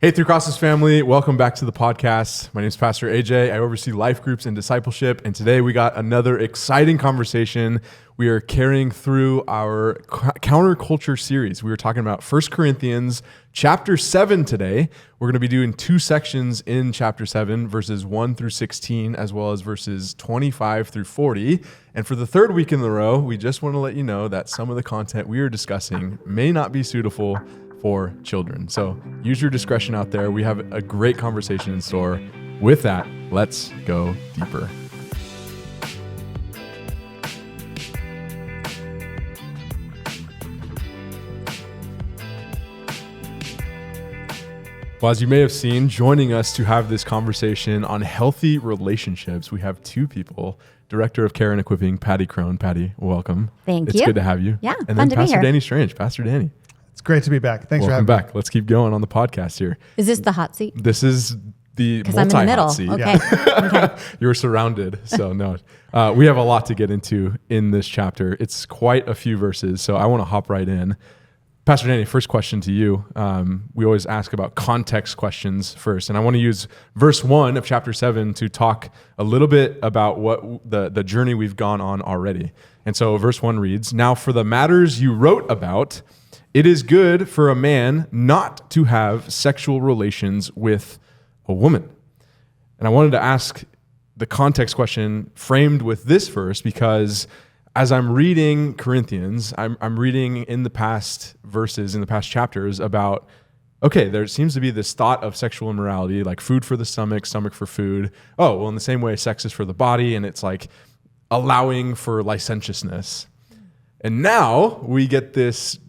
Hey, Through Crosses family, welcome back to the podcast. My name is Pastor AJ. I oversee life groups and discipleship, and today we got another exciting conversation. We are carrying through our counterculture series. We were talking about 1 Corinthians chapter 7 today. We're going to be doing two sections in chapter 7, verses 1 through 16, as well as verses 25 through 40. And for the third week in a row, we just want to let you know that some of the content we are discussing may not be suitable for children. So use your discretion out there. We have a great conversation in store. With that, let's go deeper. Well, as you may have seen, joining us to have this conversation on healthy relationships, we have two people. Director of Care and Equipping, Pattie Krohn. Pattie, welcome. Thank you. It's good to have you. Yeah, and fun then to be Pastor here. Danny Strange. Pastor Danny. It's great to be back. Thanks for having Welcome back. Let's keep going on the podcast here. Is this the hot seat? This is the Because I'm in the middle. multi-hot seat. Okay. Okay. You're surrounded. So no, we have a lot to get into in this chapter. It's quite a few verses. So I want to hop right in. Pastor Danny, first question to you. We always ask about context questions first. And I want to use verse 1 of chapter 7 to talk a little bit about what the journey we've gone on already. And so verse 1 reads, "Now for the matters you wrote about, it is good for a man not to have sexual relations with a woman." And I wanted to ask the context question framed with this verse because as I'm reading Corinthians, I'm reading in the past verses, in the past chapters about, okay, there seems to be this thought of sexual immorality, like food for the stomach, stomach for food. Oh, well, in the same way, sex is for the body, and it's like allowing for licentiousness. And now we get this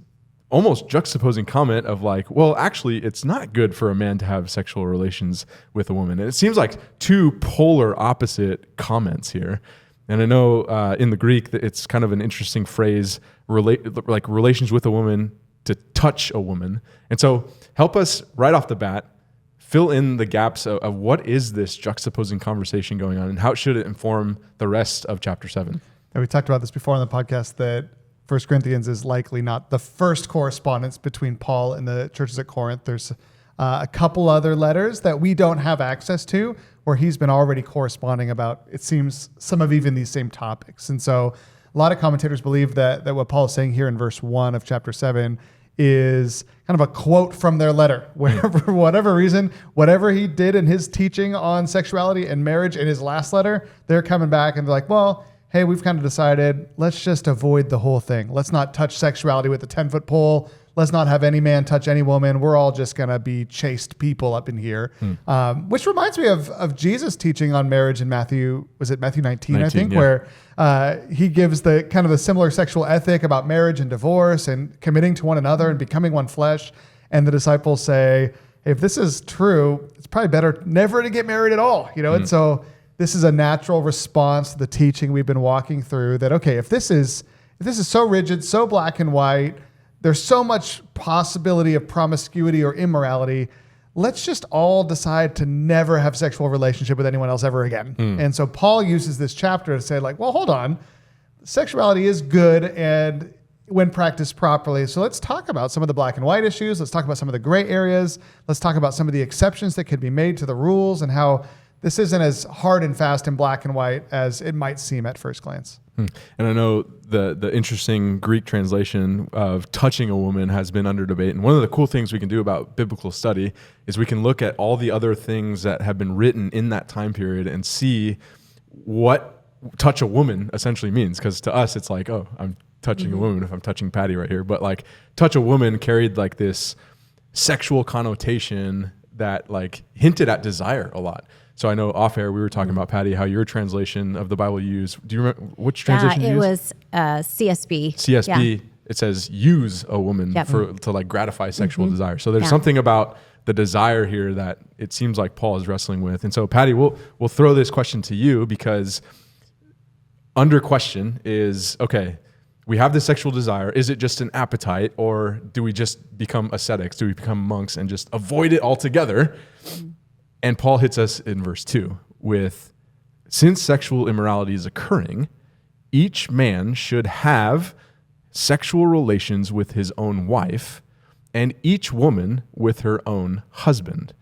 almost juxtaposing comment of like, well, actually, it's not good for a man to have sexual relations with a woman. And it seems like two polar opposite comments here. And I know in the Greek that it's kind of an interesting phrase, like relations with a woman, to touch a woman. And so help us right off the bat, fill in the gaps of what is this juxtaposing conversation going on and how should it inform the rest of chapter 7? And we talked about this before on the podcast that 1 Corinthians is likely not the first correspondence between Paul and the churches at Corinth. There's a couple other letters that we don't have access to where he's been already corresponding about, it seems, some of even these same topics. And so a lot of commentators believe that what Paul is saying here in verse 1 of chapter 7 is kind of a quote from their letter, where for whatever reason, whatever he did in his teaching on sexuality and marriage in his last letter, they're coming back and they're like, well, hey, we've kind of decided, let's just avoid the whole thing. Let's not touch sexuality with a 10-foot pole. Let's not have any man touch any woman. We're all just going to be chaste people up in here. Which reminds me of Jesus' teaching on marriage in Matthew, was it Matthew 19 I think, yeah. Where he gives the kind of a similar sexual ethic about marriage and divorce and committing to one another and becoming one flesh. And the disciples say, hey, if this is true, it's probably better never to get married at all. You know, and so this is a natural response to the teaching we've been walking through that, okay, if this is so rigid, so black and white, there's so much possibility of promiscuity or immorality, let's just all decide to never have sexual relationship with anyone else ever again. And so Paul uses this chapter to say like, well, hold on, sexuality is good and when practiced properly. So let's talk about some of the black and white issues. Let's talk about some of the gray areas. Let's talk about some of the exceptions that could be made to the rules and how this isn't as hard and fast and black and white as it might seem at first glance. And I know the interesting Greek translation of touching a woman has been under debate. And one of the cool things we can do about biblical study is we can look at all the other things that have been written in that time period and see what touch a woman essentially means. Because to us, it's like, oh, I'm touching a woman if I'm touching Pattie right here. But like touch a woman carried like this sexual connotation that like hinted at desire a lot. So I know off air we were talking about, Pattie, how your translation of the Bible you use. Do you remember which translation you used? It was CSB. CSB. Yeah. It says use a woman to like gratify sexual desire. So there's something about the desire here that it seems like Paul is wrestling with. And so Pattie, we'll throw this question to you because under question is, okay, we have this sexual desire. Is it just an appetite or do we just become ascetics? Do we become monks and just avoid it altogether? And Paul hits us in verse 2 with, since sexual immorality is occurring, each man should have sexual relations with his own wife, and each woman with her own husband.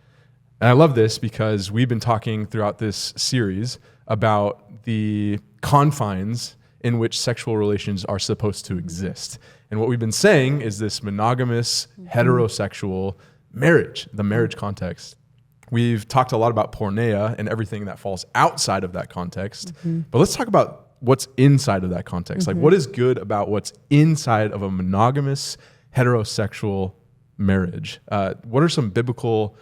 And I love this because we've been talking throughout this series about the confines in which sexual relations are supposed to exist. And what we've been saying is this monogamous, heterosexual marriage, the marriage context. We've talked a lot about porneia and everything that falls outside of that context. But let's talk about what's inside of that context. Like, what is good about what's inside of a monogamous, heterosexual marriage? What are some biblical...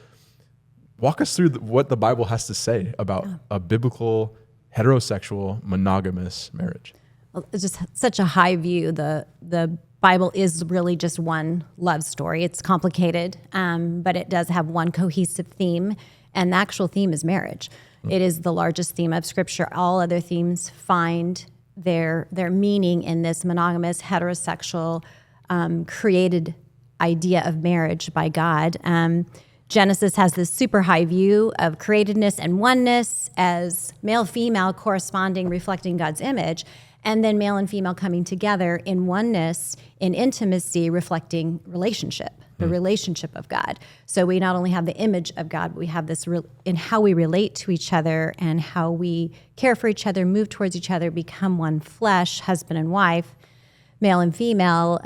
Walk us through what the Bible has to say about a biblical, heterosexual, monogamous marriage. Well, it's just such a high view. The Bible is really just one love story. It's complicated, but it does have one cohesive theme, and the actual theme is marriage. It is the largest theme of Scripture. All other themes find their meaning in this monogamous, heterosexual, created idea of marriage by God. Genesis has this super high view of createdness and oneness as male, female corresponding, reflecting God's image, and then male and female coming together in oneness, in intimacy, reflecting relationship, the relationship of God. So we not only have the image of God, but we have this in how we relate to each other and how we care for each other, move towards each other, become one flesh, husband and wife, male and female.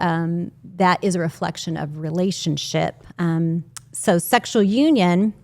That is a reflection of relationship. So sexual union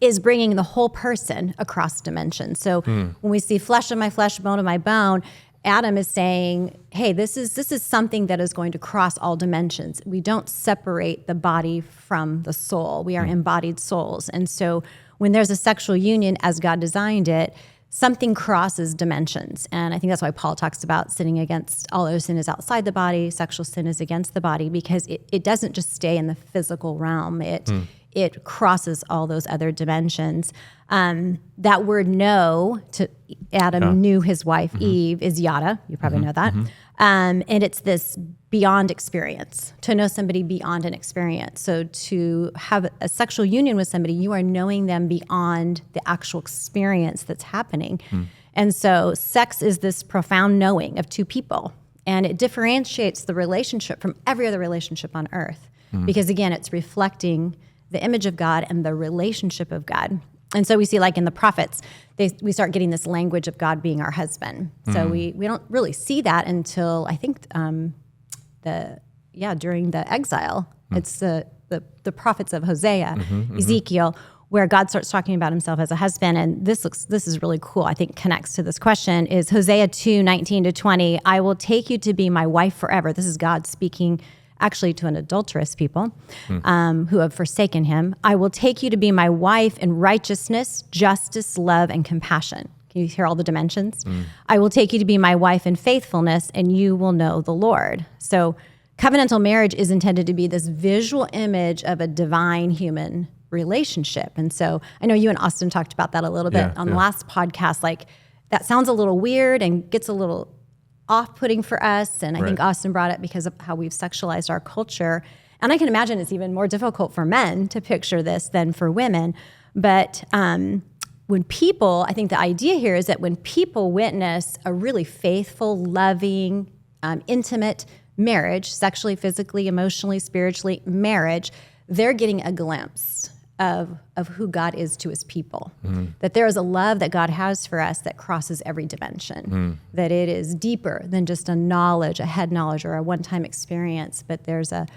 is bringing the whole person across dimensions. So when we see flesh of my flesh, bone of my bone, Adam is saying, hey, this is something that is going to cross all dimensions. We don't separate the body from the soul. We are embodied souls. And so when there's a sexual union as God designed it, something crosses dimensions. And I think that's why Paul talks about sinning against, all other sin is outside the body, sexual sin is against the body, because it doesn't just stay in the physical realm. It crosses all those other dimensions. That word know, to Adam knew his wife Eve, is yada. You probably know that. And it's this beyond experience, to know somebody beyond an experience. So to have a sexual union with somebody, you are knowing them beyond the actual experience that's happening. And so sex is this profound knowing of two people. And it differentiates the relationship from every other relationship on earth. Because again, it's reflecting the image of God and the relationship of God. And so we see, like in the prophets, we start getting this language of God being our husband. So we don't really see that until, I think, during the exile. It's the prophets of Hosea, Ezekiel, where God starts talking about himself as a husband. And this is really cool, I think connects to this question, is Hosea 2:19-20, I will take you to be my wife forever. This is God speaking actually to an adulterous people who have forsaken him. I will take you to be my wife in righteousness, justice, love, and compassion. Can you hear all the dimensions? I will take you to be my wife in faithfulness, and you will know the Lord. So covenantal marriage is intended to be this visual image of a divine human relationship. And so I know you and Austin talked about that a little bit on the last podcast. Like, that sounds a little weird and gets a little off-putting for us, and I think Austin brought it because of how we've sexualized our culture. And I can imagine it's even more difficult for men to picture this than for women. But when people, I think the idea here is that when people witness a really faithful, loving, intimate marriage, sexually, physically, emotionally, spiritually, marriage, they're getting a glimpse of who God is to his people. That there is a love that God has for us that crosses every dimension. That it is deeper than just a knowledge, a head knowledge, or a one-time experience, but there's a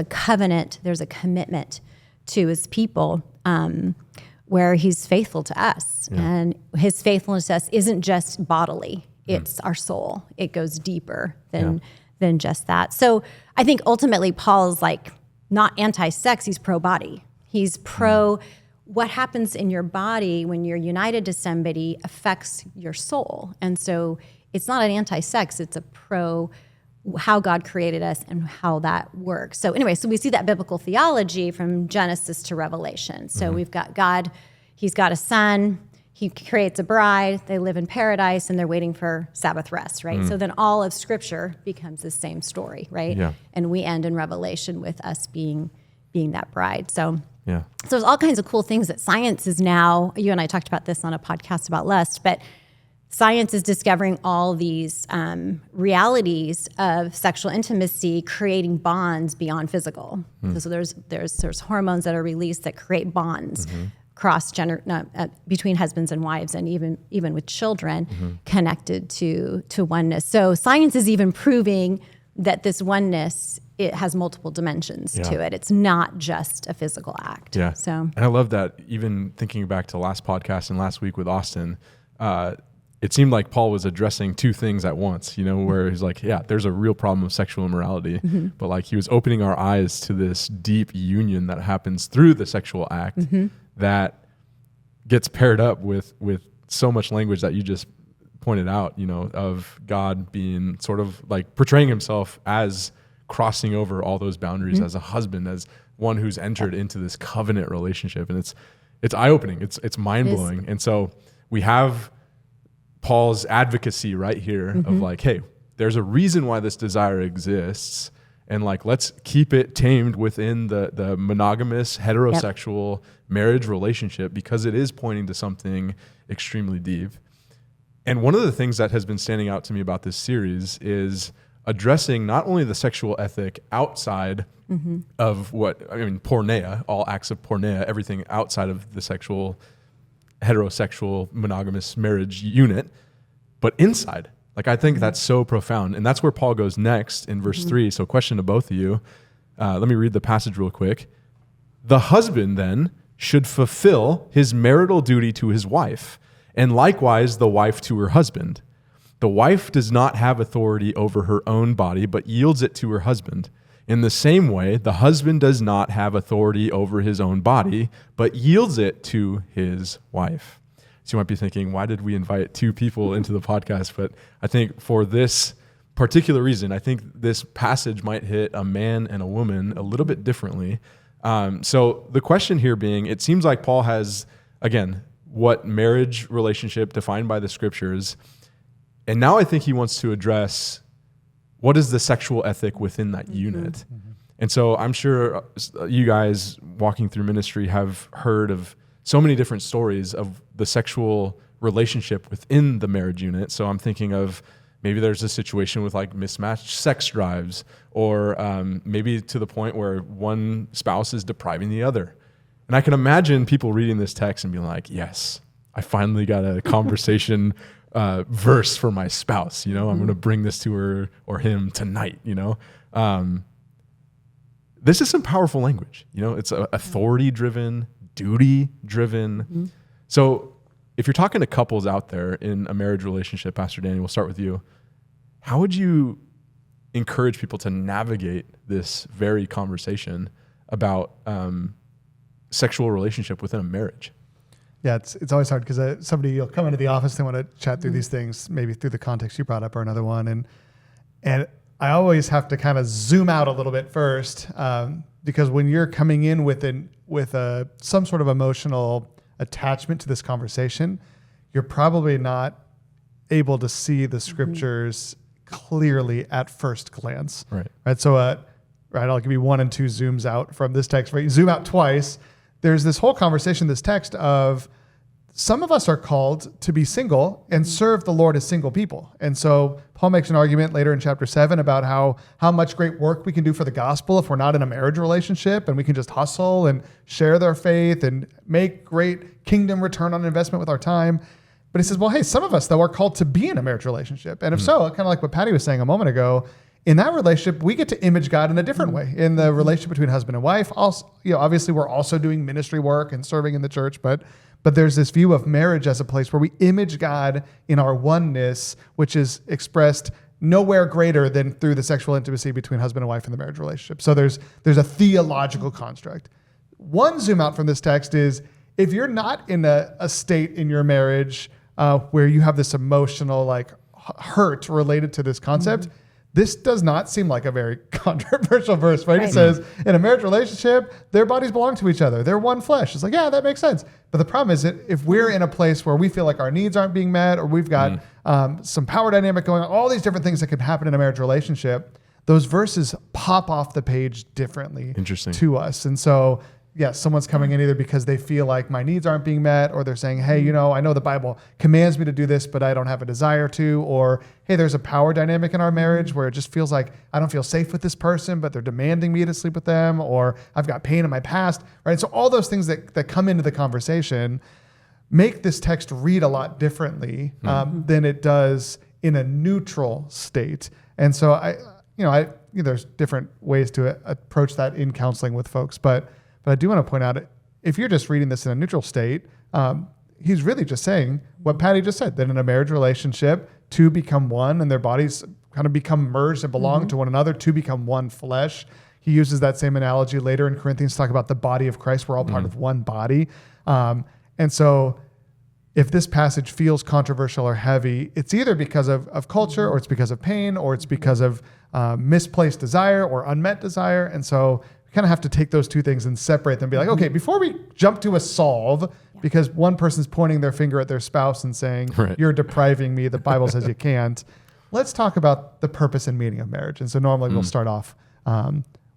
covenant, there's a commitment to his people where he's faithful to us. And his faithfulness to us isn't just bodily, it's our soul. It goes deeper than just that. So I think ultimately Paul's like not anti-sex, he's pro-body. He's pro what happens in your body when you're united to somebody affects your soul. And so it's not an anti-sex, it's a pro how God created us and how that works. So anyway, so we see that biblical theology from Genesis to Revelation. So we've got God, he's got a son, he creates a bride, they live in paradise, and they're waiting for Sabbath rest, right? So then all of Scripture becomes the same story, right? And we end in Revelation with us being that bride. So there's all kinds of cool things that science is now, you and I talked about this on a podcast about lust, but science is discovering all these realities of sexual intimacy, creating bonds beyond physical. So there's hormones that are released that create bonds cross gender between husbands and wives, and even with children connected to oneness. So science is even proving that this oneness, it has multiple dimensions to it. It's not just a physical act. Yeah. So, and I love that. Even thinking back to last podcast and last week with Austin, it seemed like Paul was addressing two things at once, where he's like, yeah, there's a real problem of sexual immorality, but like he was opening our eyes to this deep union that happens through the sexual act that gets paired up with so much language that you just pointed out, of God being sort of like portraying himself as crossing over all those boundaries as a husband, as one who's entered into this covenant relationship. And it's eye-opening. It's mind-blowing. And so we have Paul's advocacy right here of like, hey, there's a reason why this desire exists, and like, let's keep it tamed within the monogamous heterosexual marriage relationship, because it is pointing to something extremely deep. And one of the things that has been standing out to me about this series is addressing not only the sexual ethic outside of porneia, all acts of porneia, everything outside of the sexual heterosexual monogamous marriage unit, but inside. Like, I think that's so profound. And that's where Paul goes next in verse 3. So question to both of you. Let me read the passage real quick. The husband then should fulfill his marital duty to his wife, and likewise the wife to her husband. The wife does not have authority over her own body, but yields it to her husband. In the same way, the husband does not have authority over his own body, but yields it to his wife. So you might be thinking, why did we invite two people into the podcast? But I think for this particular reason, I think this passage might hit a man and a woman a little bit differently. So the question here being, it seems like Paul has, again, what marriage relationship defined by the scriptures. And now I think he wants to address what is the sexual ethic within that unit. And so I'm sure you guys walking through ministry have heard of so many different stories of the sexual relationship within the marriage unit. So I'm thinking of maybe there's a situation with like mismatched sex drives, or maybe to the point where one spouse is depriving the other. And I can imagine people reading this text and being like, yes, I finally got a conversation verse for my spouse. I'm going to bring this to her or him tonight. This is some powerful language. It's authority-driven, duty-driven. So if you're talking to couples out there in a marriage relationship, Pastor Danny, we'll start with you. How would you encourage people to navigate this very conversation about sexual relationship within a marriage? Yeah, it's always hard because somebody will come into the office, they want to chat through these things, maybe through the context you brought up or another one. And I always have to kind of zoom out a little bit first, because when you're coming in with some sort of emotional attachment to this conversation, you're probably not able to see the scriptures clearly at first glance. Right. So, I'll give you 1 and 2 zooms out from this text. Right, you zoom out twice. There's this whole conversation, this text of some of us are called to be single and serve the Lord as single people. And so Paul makes an argument later in chapter 7 about how much great work we can do for the gospel if we're not in a marriage relationship, and we can just hustle and share their faith and make great kingdom return on investment with our time. But he says, well, hey, some of us though are called to be in a marriage relationship. And if so, kind of like what Patty was saying a moment ago, in that relationship, we get to image God in a different way. In the relationship between husband and wife, also, obviously we're also doing ministry work and serving in the church, but there's this view of marriage as a place where we image God in our oneness, which is expressed nowhere greater than through the sexual intimacy between husband and wife in the marriage relationship. So there's a theological construct. One zoom out from this text is, if you're not in a state in your marriage where you have this emotional hurt related to this concept, this does not seem like a very controversial verse, right? It says, in a marriage relationship, their bodies belong to each other. They're one flesh. It's like, yeah, that makes sense. But the problem is that if we're in a place where we feel like our needs aren't being met, or we've got some power dynamic going on, all these different things that could happen in a marriage relationship, those verses pop off the page differently to us. And so yes, someone's coming in either because they feel like my needs aren't being met, or they're saying, hey, I know the Bible commands me to do this, but I don't have a desire to, or hey, there's a power dynamic in our marriage where it just feels like I don't feel safe with this person, but they're demanding me to sleep with them, or I've got pain in my past, right? So all those things that come into the conversation make this text read a lot differently than it does in a neutral state. And so there's different ways to approach that in counseling with folks, but I do want to point out, if you're just reading this in a neutral state, he's really just saying what Pattie just said, that in a marriage relationship, two become one and their bodies kind of become merged and belong to one another, to become one flesh. He uses that same analogy later in Corinthians to talk about the body of Christ. We're all part of one body. And so if this passage feels controversial or heavy, it's either because of culture, or it's because of pain, or it's because of misplaced desire or unmet desire. And so we kind of have to take those two things and separate them, be like, okay, before we jump to a solve, because one person's pointing their finger at their spouse and saying, you're depriving me, the Bible says you can't. Let's talk about the purpose and meaning of marriage. And so normally we'll start off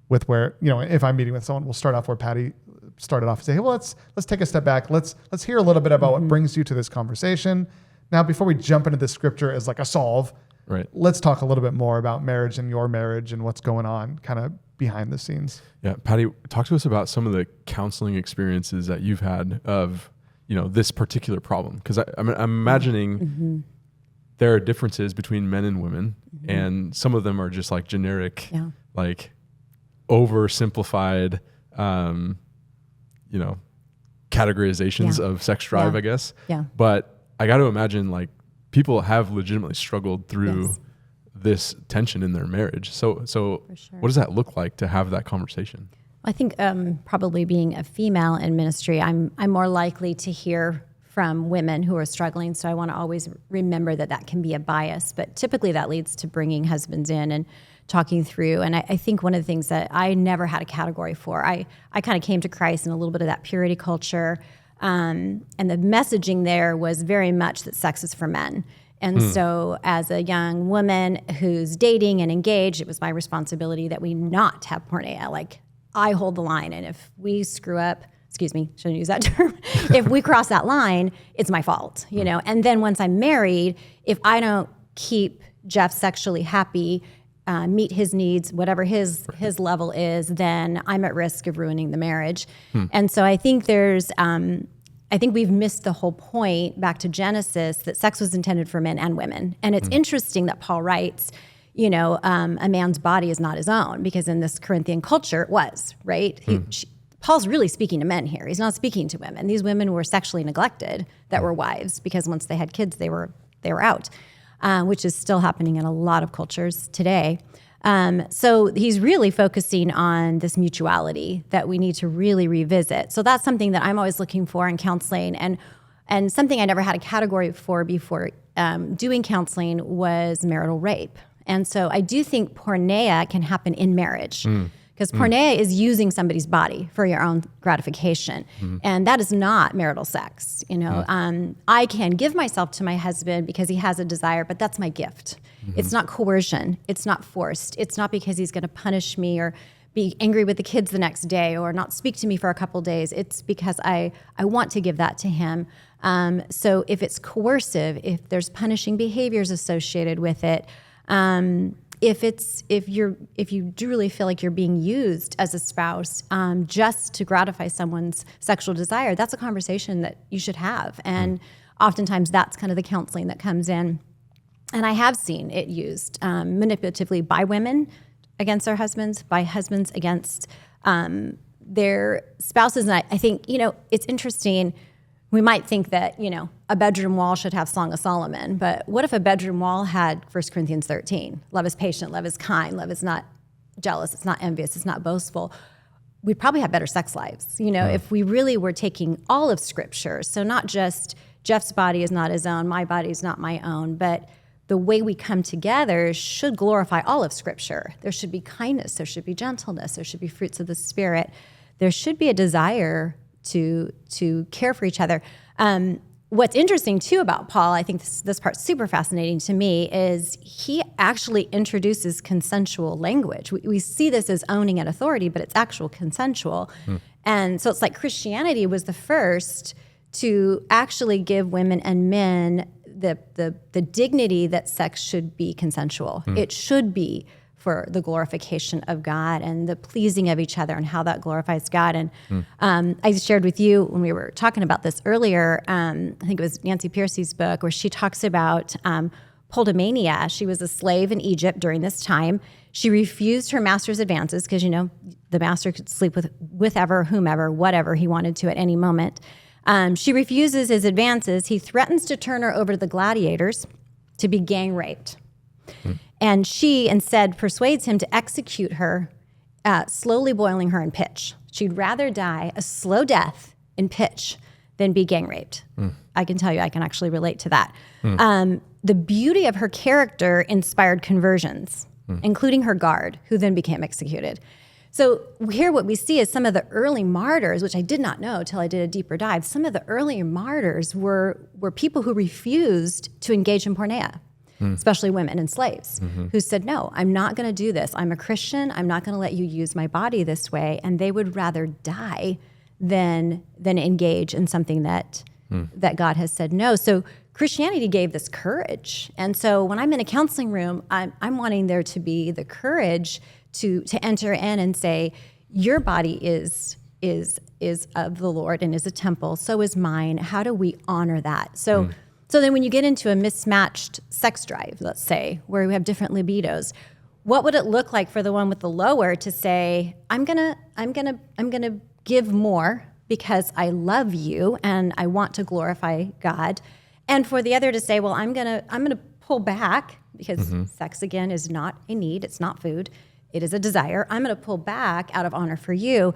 with where, if I'm meeting with someone, we'll start off where Pattie started off and say, hey, well, let's take a step back. Let's hear a little bit about what brings you to this conversation. Now, before we jump into the scripture as like a solve, let's talk a little bit more about marriage and your marriage and what's going on kind of behind the scenes. Yeah. Pattie, talk to us about some of the counseling experiences that you've had of, this particular problem. Because I'm imagining there are differences between men and women, and some of them are just like generic, like oversimplified, categorizations of sex drive, I guess. Yeah. But I got to imagine like people have legitimately struggled through this tension in their marriage. So what does that look like to have that conversation? I think probably being a female in ministry, I'm more likely to hear from women who are struggling. So I want to always remember that can be a bias, but typically that leads to bringing husbands in and talking through. And I think one of the things that I never had a category for, I kind of came to Christ in a little bit of that purity culture. And the messaging there was very much that sex is for men. And so as a young woman who's dating and engaged, it was my responsibility that we not have porneia. Like, I hold the line. And if we screw up, excuse me, shouldn't use that term. If we cross that line, it's my fault, And then once I'm married, if I don't keep Jeff sexually happy, meet his needs, whatever his level is, then I'm at risk of ruining the marriage. And so I think we've missed the whole point back to Genesis that sex was intended for men and women. And it's interesting that Paul writes, a man's body is not his own, because in this Corinthian culture it was, right? Paul's really speaking to men here. He's not speaking to women. These women were sexually neglected that were wives, because once they had kids, they were out. Which is still happening in a lot of cultures today. So he's really focusing on this mutuality that we need to really revisit. So that's something that I'm always looking for in counseling. And something I never had a category for before doing counseling was marital rape. And so I do think porneia can happen in marriage. Because porneia is using somebody's body for your own gratification. And that is not marital sex. I can give myself to my husband because he has a desire, but that's my gift. It's not coercion. It's not forced. It's not because he's going to punish me or be angry with the kids the next day or not speak to me for a couple days. It's because I want to give that to him. So if it's coercive, if there's punishing behaviors associated with it, if you do really feel like you're being used as a spouse just to gratify someone's sexual desire, that's a conversation that you should have. And oftentimes that's kind of the counseling that comes in. And I have seen it used manipulatively by women against their husbands, by husbands against their spouses. And I think, it's interesting. We might think that, a bedroom wall should have Song of Solomon, but what if a bedroom wall had 1 Corinthians 13? Love is patient, love is kind, love is not jealous, it's not envious, it's not boastful. We'd probably have better sex lives, if we really were taking all of Scripture. So not just Jeff's body is not his own, my body is not my own, but the way we come together should glorify all of Scripture. There should be kindness, there should be gentleness, there should be fruits of the Spirit. There should be a desire to care for each other. What's interesting too about Paul, I think this part's super fascinating to me, is he actually introduces consensual language. We see this as owning an authority, but it's actual consensual. And so it's like Christianity was the first to actually give women and men the dignity that sex should be consensual. It should be for the glorification of God and the pleasing of each other and how that glorifies God. And I shared with you when we were talking about this earlier, I think it was Nancy Pearcey's book, where she talks about poldamania. She was a slave in Egypt during this time. She refused her master's advances because, the master could sleep with whomever, whatever he wanted to at any moment. She refuses his advances. He threatens to turn her over to the gladiators to be gang raped. And she instead persuades him to execute her, slowly boiling her in pitch. She'd rather die a slow death in pitch than be gang raped. I can tell you, I can actually relate to that. The beauty of her character inspired conversions, including her guard, who then became executed. So here what we see is some of the early martyrs, which I did not know till I did a deeper dive. Some of the early martyrs were people who refused to engage in porneia, especially women and slaves, who said, no, I'm not going to do this. I'm a Christian. I'm not going to let you use my body this way. And they would rather die than engage in something that God has said no. So Christianity gave this courage. And so when I'm in a counseling room, I'm wanting there to be the courage to enter in and say, your body is of the Lord and is a temple, so is mine. How do we honor that? So then when you get into a mismatched sex drive, let's say, where we have different libidos, what would it look like for the one with the lower to say, I'm gonna give more because I love you and I want to glorify God, and for the other to say, well, I'm gonna pull back because sex again is not a need, it's not food, it is a desire. I'm gonna pull back out of honor for you.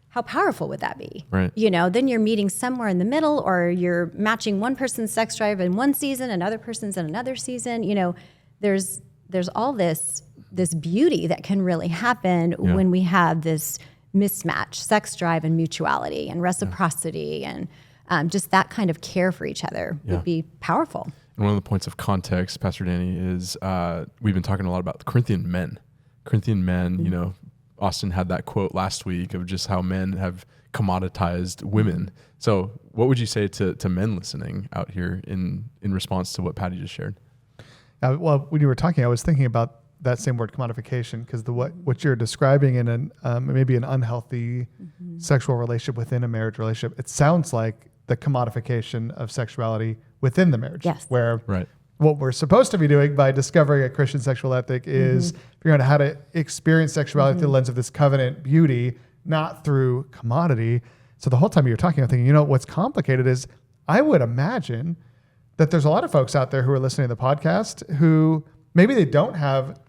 How powerful would that be? Right. Then you're meeting somewhere in the middle, or you're matching one person's sex drive in one season, another person's in another season. There's all this beauty that can really happen when we have this mismatch, sex drive and mutuality and reciprocity and just that kind of care for each other would be powerful. And one of the points of context, Pastor Danny, is we've been talking a lot about the Corinthian men. Austin had that quote last week of just how men have commoditized women. So what would you say to men listening out here in response to what Pattie just shared? Well, when you were talking, I was thinking about that same word, commodification, because what you're describing in maybe an unhealthy sexual relationship within a marriage relationship, it sounds like the commodification of sexuality within the marriage. Yes. Where right. What we're supposed to be doing by discovering a Christian sexual ethic is figuring out how to experience sexuality through the lens of this covenant beauty, not through commodity. So the whole time you're talking, I'm thinking, what's complicated is I would imagine that there's a lot of folks out there who are listening to the podcast who maybe they don't have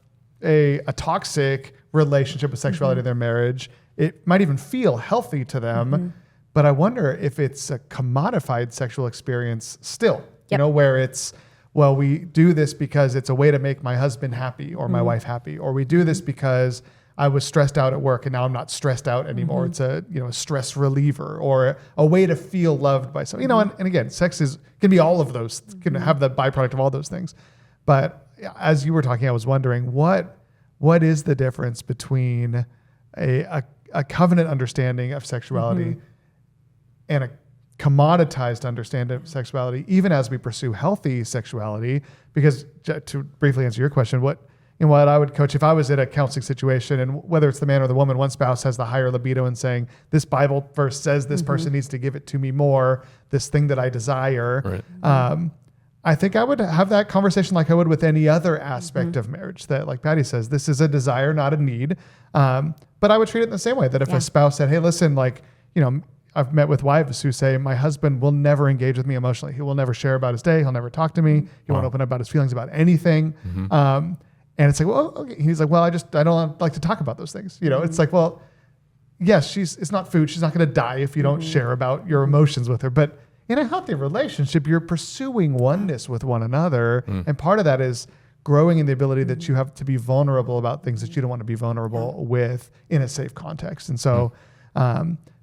a toxic relationship with sexuality in their marriage. It might even feel healthy to them, but I wonder if it's a commodified sexual experience still, where it's, well, we do this because it's a way to make my husband happy or my wife happy, or we do this because I was stressed out at work and now I'm not stressed out anymore. It's a stress reliever or a way to feel loved by someone. And again, sex can be all of those, can have the byproduct of all those things. But as you were talking, I was wondering what is the difference between a covenant understanding of sexuality and a commoditized understanding of sexuality, even as we pursue healthy sexuality? Because to briefly answer your question, what I would coach, if I was in a counseling situation, and whether it's the man or the woman, one spouse has the higher libido and saying, this Bible verse says this person needs to give it to me more, this thing that I desire. Right. I think I would have that conversation like I would with any other aspect of marriage, that, like Pattie says, this is a desire, not a need. But I would treat it in the same way, that if a spouse said, hey, listen, I've met with wives who say, my husband will never engage with me emotionally. He will never share about his day. He'll never talk to me. He won't open up about his feelings about anything. And it's like, well, okay. He's like, well, I don't like to talk about those things. It's like, well, yes, it's not food. She's not going to die if you don't share about your emotions with her. But in a healthy relationship, you're pursuing oneness with one another. And part of that is growing in the ability that you have to be vulnerable about things that you don't want to be vulnerable with in a safe context. And so,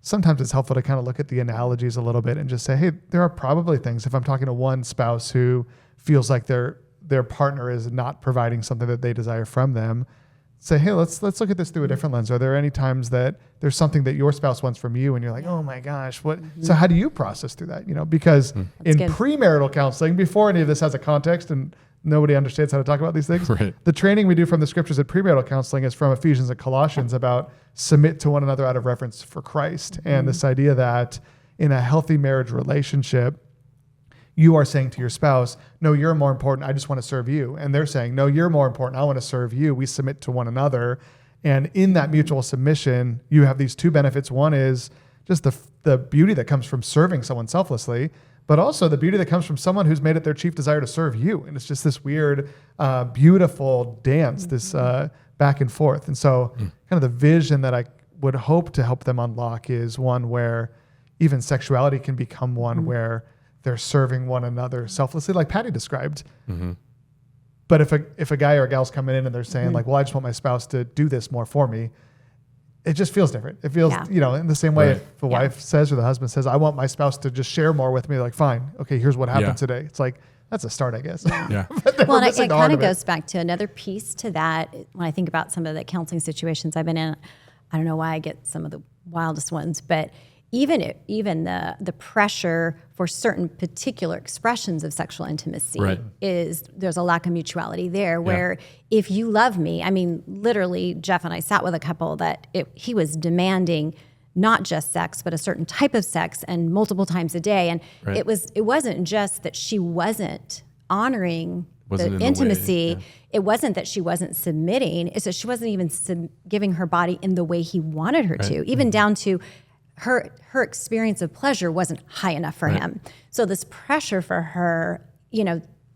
sometimes it's helpful to kind of look at the analogies a little bit and just say, hey, there are probably things, if I'm talking to one spouse who feels like their partner is not providing something that they desire from them, say, hey, let's look at this through a different lens. Are there any times that there's something that your spouse wants from you and you're like, oh my gosh, what? So how do you process through that? Because in premarital counseling, before any of this has a context and nobody understands how to talk about these things, the training we do from the scriptures at premarital counseling is from Ephesians and Colossians about submit to one another out of reverence for Christ. And this idea that in a healthy marriage relationship, you are saying to your spouse, no, you're more important. I just want to serve you. And they're saying, no, you're more important. I want to serve you. We submit to one another. And in that mutual submission, you have these two benefits. One is just the beauty that comes from serving someone selflessly, but also the beauty that comes from someone who's made it their chief desire to serve you. And it's just this weird, beautiful dance, this back and forth. And so kind of the vision that I would hope to help them unlock is one where even sexuality can become one where they're serving one another selflessly, like Pattie described. But if a guy or a gal's coming in and they're saying like, well, I just want my spouse to do this more for me, it just feels different. It feels, in the same way if the wife says or the husband says, I want my spouse to just share more with me, like, fine, okay, here's what happened today. It's like, that's a start, I guess. Well, and it kind of goes back to another piece to that. When I think about some of the counseling situations I've been in, I don't know why I get some of the wildest ones, but even the pressure for certain particular expressions of sexual intimacy is, there's a lack of mutuality there where if you love me, I mean, literally Jeff and I sat with a couple that he was demanding not just sex, but a certain type of sex and multiple times a day. And it wasn't just that she wasn't honoring the intimacy. It wasn't that she wasn't submitting. It's that she wasn't even giving her body in the way he wanted her to, even down to her experience of pleasure wasn't high enough for him. So this pressure for her,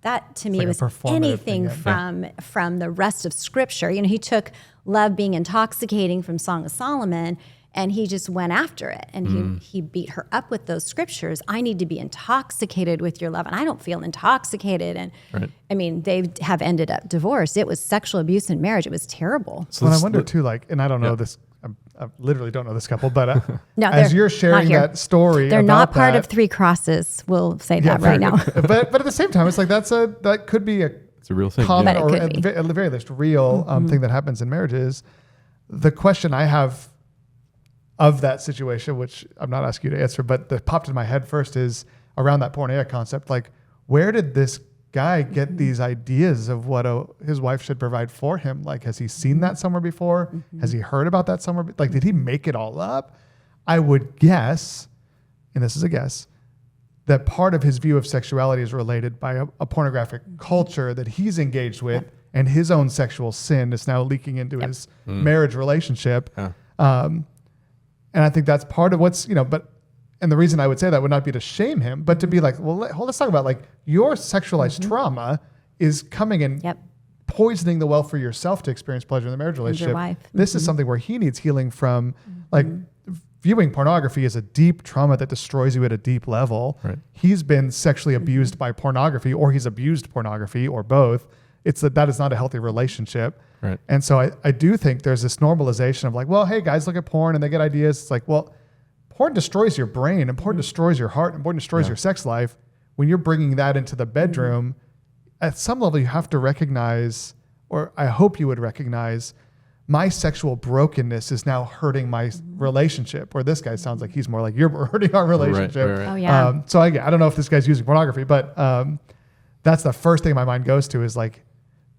that to me was anything from the rest of Scripture. He took love being intoxicating from Song of Solomon, and he just went after it. And he beat her up with those scriptures. I need to be intoxicated with your love, and I don't feel intoxicated. And I mean, they have ended up divorced. It was sexual abuse in marriage. It was terrible. So I wonder too, and I don't know this. I literally don't know this couple, but no, as you're sharing that story, they're not part of Three Crosses. We'll say that right now. but at the same time, it's like that could be it's a real thing, common or at the very least real thing that happens in marriages. The question I have of that situation, which I'm not asking you to answer, but that popped in my head first is around that porneia concept. Like, where did this guy get these ideas of what his wife should provide for him? Like, has he seen that somewhere before? Has he heard about that somewhere? Like, did he make it all up? I would guess, and this is a guess, that part of his view of sexuality is related by a pornographic culture that he's engaged with, and his own sexual sin is now leaking into his marriage relationship. And I think that's part of what's, and the reason I would say that would not be to shame him, but to be like, well, let's talk about like your sexualized trauma is coming and poisoning the well for yourself to experience pleasure in the marriage relationship. Your wife. This is something where he needs healing from, like viewing pornography as a deep trauma that destroys you at a deep level. He's been sexually abused by pornography, or he's abused pornography, or both. It's that is not a healthy relationship. And so I do think there's this normalization of like, well, hey guys, look at porn and they get ideas. It's like, well, porn destroys your brain, and porn destroys your heart, and porn destroys your sex life. When you're bringing that into the bedroom, at some level you have to recognize, or I hope you would recognize, my sexual brokenness is now hurting my relationship. Or this guy sounds like he's more like, you're hurting our relationship. Oh yeah. So I don't know if this guy's using pornography, but that's the first thing my mind goes to is like,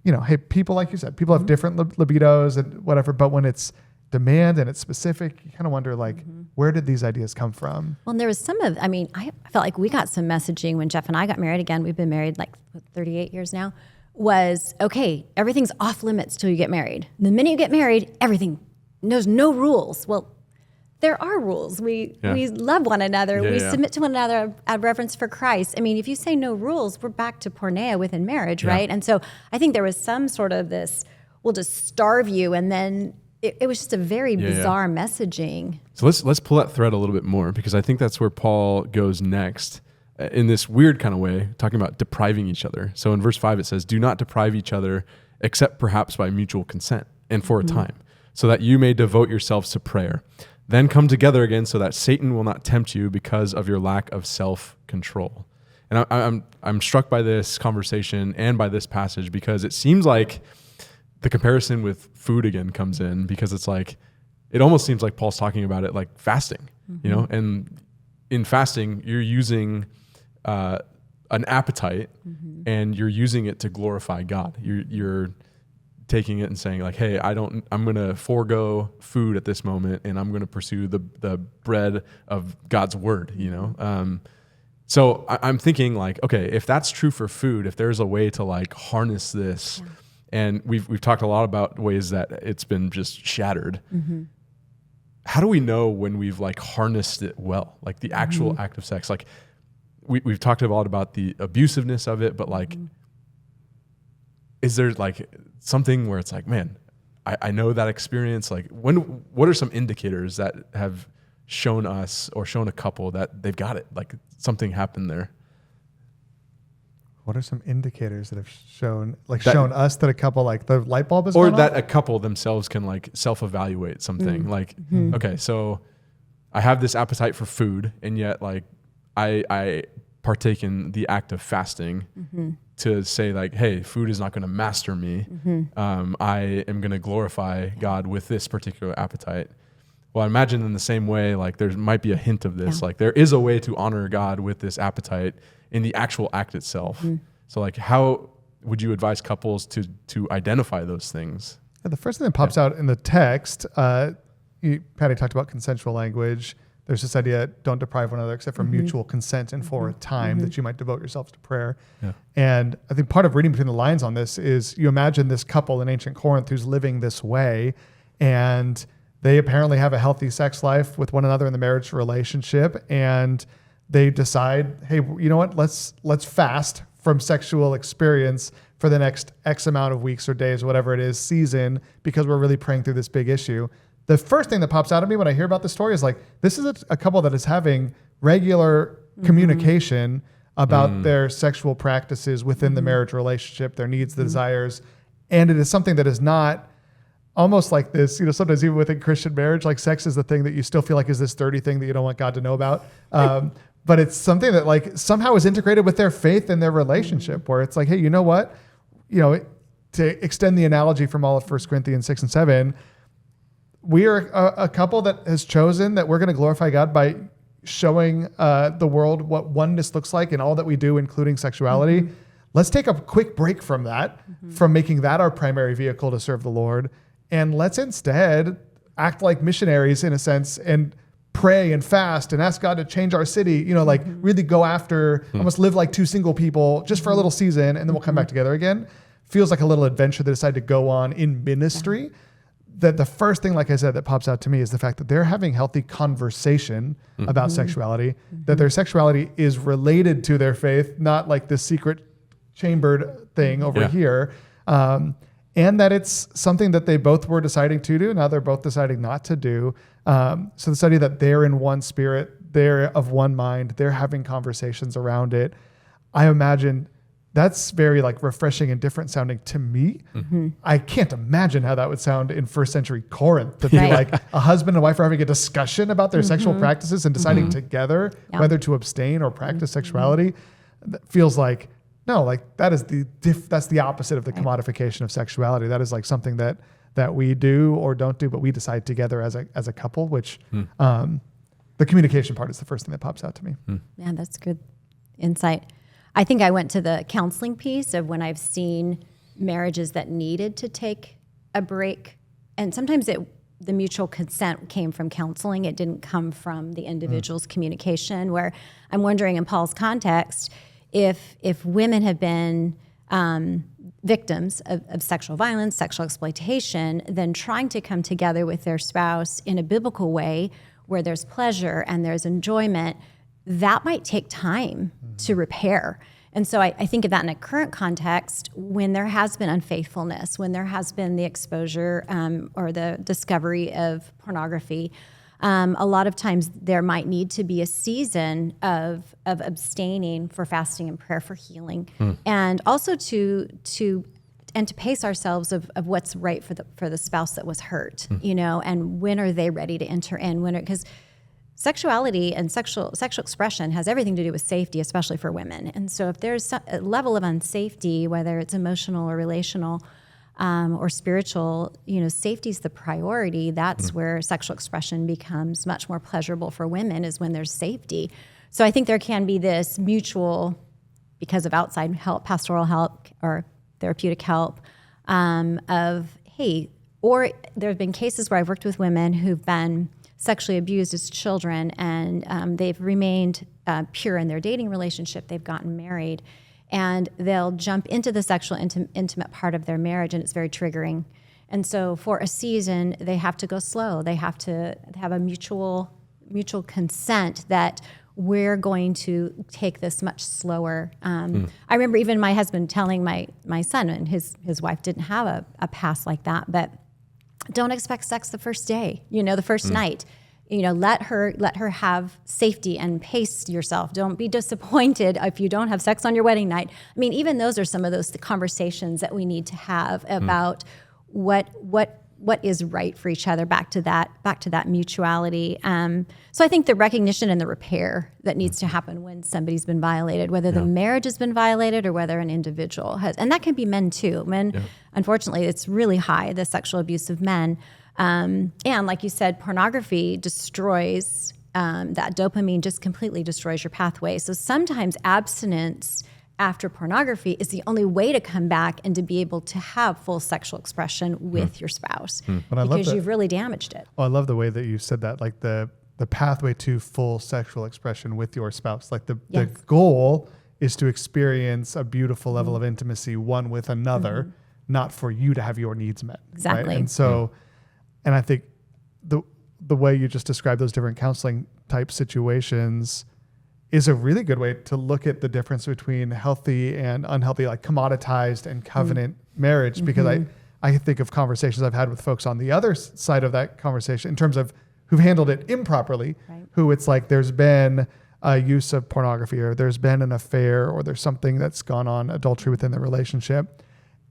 hey, people, like you said, people have different libidos and whatever, but when it's demand and it's specific, you kind of wonder like, where did these ideas come from? Well, and there was I felt like we got some messaging when Jeff and I got married. Again, we've been married like 38 years now, was, okay, everything's off limits till you get married. The minute you get married, there's no rules. Well, there are rules. We love one another. We submit to one another out of reverence for Christ. I mean, if you say no rules, we're back to porneia within marriage, right? And so I think there was some sort of this, we'll just starve you, and then it was just a very bizarre messaging. So let's pull that thread a little bit more, because I think that's where Paul goes next in this weird kind of way, talking about depriving each other. So in verse 5, it says, do not deprive each other except perhaps by mutual consent and for a time, so that you may devote yourselves to prayer. Then come together again so that Satan will not tempt you because of your lack of self-control. And I'm struck by this conversation and by this passage, because it seems like the comparison with food again comes in, because it's like, it almost seems like Paul's talking about it like fasting, you know, and in fasting, you're using an appetite and you're using it to glorify God. You're taking it and saying like, hey, I'm going to forego food at this moment and I'm going to pursue the bread of God's word, you know? So I'm thinking like, okay, if that's true for food, if there's a way to like harness this, and we've talked a lot about ways that it's been just shattered. How do we know when we've like harnessed it well? Like the actual act of sex, like we've talked a lot about the abusiveness of it, but like, is there like something where it's like, man, I know that experience. Like what are some indicators that have shown us or shown a couple that they've got it, like something happened there? What are some indicators that have shown us that a couple, like the light bulb is or gone that off? a couple themselves can like self-evaluate something like, okay, so I have this appetite for food and yet like I partake in the act of fasting to say like, hey, food is not going to master me. I am going to glorify God with this particular appetite. Well, I imagine in the same way, like there might be a hint of this, like there is a way to honor God with this appetite in the actual act itself. So like, how would you advise couples to identify those things? Yeah, the first thing that pops out in the text, Patty talked about consensual language. There's this idea, don't deprive one another except for mutual consent and for a time that you might devote yourselves to prayer. And I think part of reading between the lines on this is you imagine this couple in ancient Corinth who's living this way, and they apparently have a healthy sex life with one another in the marriage relationship, and they decide, hey, you know what? Let's fast from sexual experience for the next X amount of weeks or days, whatever it is, season, because we're really praying through this big issue. The first thing that pops out at me when I hear about this story is like, this is a couple that is having regular communication about their sexual practices within the marriage relationship, their needs, the desires. And it is something that is not almost like this, you know, sometimes even within Christian marriage, like sex is the thing that you still feel like is this dirty thing that you don't want God to know about. But it's something that like somehow is integrated with their faith and their relationship, where it's like, hey, you know what? You know, to extend the analogy from all of 1 Corinthians 6 and 7, we are a couple that has chosen that we're going to glorify God by showing the world what oneness looks like in all that we do, including sexuality. Let's take a quick break from that, from making that our primary vehicle to serve the Lord. And let's instead act like missionaries in a sense and pray and fast and ask God to change our city, you know, like really go after, almost live like two single people just for a little season, and then we'll come back together again. Feels like a little adventure they decided to go on in ministry. That the first thing, like I said, that pops out to me is the fact that they're having healthy conversation about sexuality, that their sexuality is related to their faith, not like this secret chambered thing over here. And that it's something that they both were deciding to do. Now they're both deciding not to do. So the idea that they're in one spirit, they're of one mind, they're having conversations around it. I imagine that's very like refreshing and different sounding to me. I can't imagine how that would sound in first century Corinth, to be like a husband and wife are having a discussion about their sexual practices and deciding together whether to abstain or practice sexuality. That feels like, no, like that is that's the opposite of the commodification of sexuality. That is like something that we do or don't do, but we decide together as a couple, which the communication part is the first thing that pops out to me. Yeah, that's good insight. I think I went to the counseling piece of when I've seen marriages that needed to take a break. And sometimes the mutual consent came from counseling. It didn't come from the individual's communication, where I'm wondering in Paul's context, if women have been victims of sexual violence, sexual exploitation, then trying to come together with their spouse in a biblical way where there's pleasure and there's enjoyment, that might take time to repair. And so I think of that in a current context, when there has been unfaithfulness, when there has been the exposure or the discovery of pornography, a lot of times there might need to be a season of abstaining for fasting and prayer for healing, and also to pace ourselves of what's right for the spouse that was hurt, you know, and when are they ready to enter in? Because sexuality and sexual expression has everything to do with safety, especially for women. And so if there's a level of unsafety, whether it's emotional or relational, or spiritual, safety is the priority. That's where sexual expression becomes much more pleasurable for women, is when there's safety. So I think there can be this mutual, because of outside help, pastoral help or therapeutic help, of, hey, or there have been cases where I've worked with women who've been sexually abused as children, and they've remained pure in their dating relationship. They've gotten married, and they'll jump into the sexual intimate part of their marriage, and it's very triggering. And so for a season, they have to go slow. They have to have a mutual consent that we're going to take this much slower. I remember even my husband telling my son, and his wife didn't have a past like that, but don't expect sex the first day, the first night. Let her have safety and pace yourself. Don't be disappointed if you don't have sex on your wedding night. I mean, even those are some of those conversations that we need to have about what is right for each other, back to that mutuality. So I think the recognition and the repair that needs to happen when somebody's been violated, whether the marriage has been violated or whether an individual has, and that can be men too. Men, unfortunately, it's really high, the sexual abuse of men. And like you said, pornography destroys that dopamine, just completely destroys your pathway. So sometimes abstinence after pornography is the only way to come back and to be able to have full sexual expression with your spouse, because you've really damaged it. Well, I love the way that you said that, like the pathway to full sexual expression with your spouse. Like the goal is to experience a beautiful level of intimacy one with another, not for you to have your needs met. Exactly. Right? And so, and I think the way you just described those different counseling type situations is a really good way to look at the difference between healthy and unhealthy, like commoditized and covenant marriage. Because I think of conversations I've had with folks on the other side of that conversation in terms of who've handled it improperly, who it's like there's been a use of pornography, or there's been an affair, or there's something that's gone on, adultery within the relationship.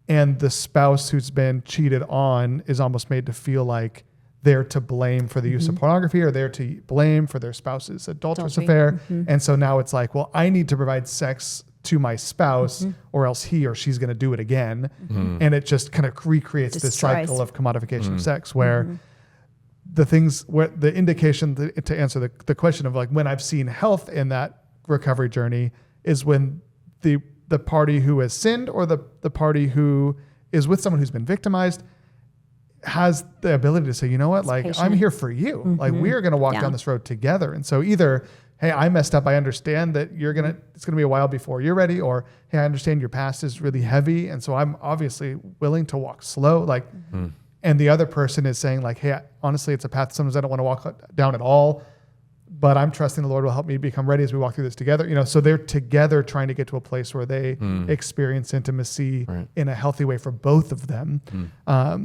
And the spouse who's been cheated on is almost made to feel like they're to blame for the use of pornography, or they're to blame for their spouse's adulterous affair. And so now it's like, well, I need to provide sex to my spouse or else he or she's going to do it again. And it just kind of recreates this cycle of commodification of sex, where the indication to answer the question of like when I've seen health in that recovery journey is when the party who has sinned, or the party who is with someone who's been victimized, has the ability to say, you know what, like patient. I'm here for you. Like we are going to walk down this road together. And so either, hey, I messed up. I understand that it's going to be a while before you're ready, or, hey, I understand your past is really heavy. And so I'm obviously willing to walk slow. Like, and the other person is saying like, hey, honestly, it's a path sometimes I don't want to walk down at all, but I'm trusting the Lord will help me become ready as we walk through this together. So they're together trying to get to a place where they experience intimacy in a healthy way for both of them.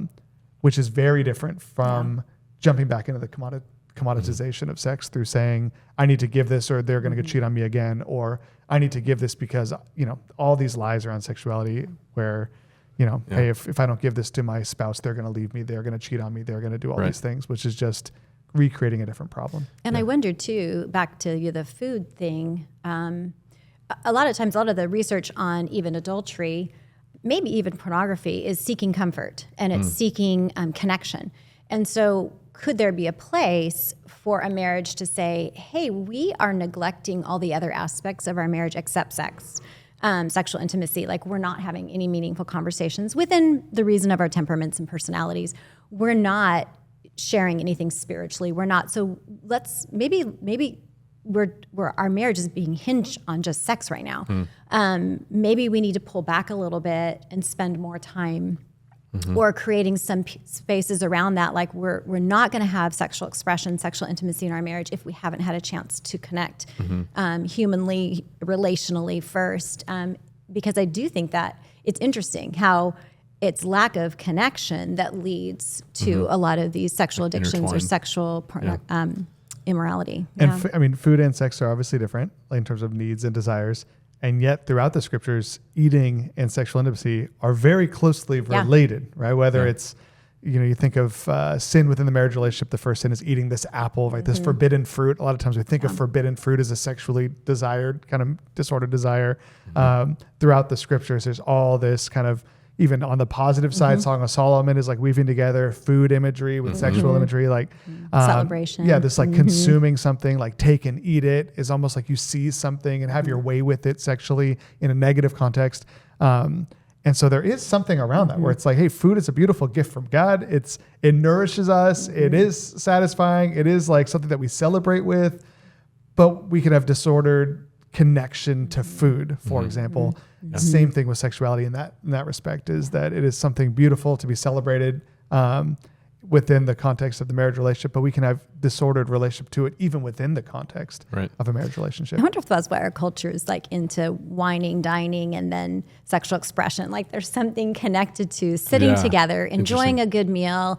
Which is very different from jumping back into the commoditization of sex through saying, I need to give this or they're going to cheat on me again, or I need to give this because, all these lies around sexuality where, hey, if I don't give this to my spouse, they're going to leave me, they're going to cheat on me, they're going to do all these things, which is just recreating a different problem. And I wonder too, back to the food thing, a lot of times, a lot of the research on even adultery, maybe even pornography, is seeking comfort, and it's seeking connection. And so could there be a place for a marriage to say, hey, we are neglecting all the other aspects of our marriage except sex, sexual intimacy. Like we're not having any meaningful conversations within the reason of our temperaments and personalities. We're not sharing anything spiritually. We're not. So let's maybe our marriage is being hinged on just sex right now. Maybe we need to pull back a little bit and spend more time or creating some spaces around that. Like we're not going to have sexual expression, sexual intimacy in our marriage if we haven't had a chance to connect humanly, relationally first. Because I do think that it's interesting how it's lack of connection that leads to a lot of these sexual addictions or sexual immorality. And food and sex are obviously different, like in terms of needs and desires. And yet throughout the scriptures, eating and sexual intimacy are very closely related, right? Whether it's, you think of sin within the marriage relationship, the first sin is eating this apple, right? This forbidden fruit. A lot of times we think of forbidden fruit as a sexually desired, kind of disordered desire. Throughout the scriptures, there's all this kind of, even on the positive side, Song of Solomon is like weaving together food imagery with sexual imagery, like celebration. Yeah, this like consuming something, like take and eat it is almost like you seize something and have your way with it sexually in a negative context. And so there is something around that where it's like, hey, food is a beautiful gift from God. It nourishes us. It is satisfying. It is like something that we celebrate with, but we could have disordered connection to food, for example. Same thing with sexuality in that respect, is that it is something beautiful to be celebrated within the context of the marriage relationship, but we can have disordered relationship to it even within the context of a marriage relationship. I wonder if that's why our culture is like into wining, dining, and then sexual expression. Like there's something connected to sitting together, enjoying a good meal,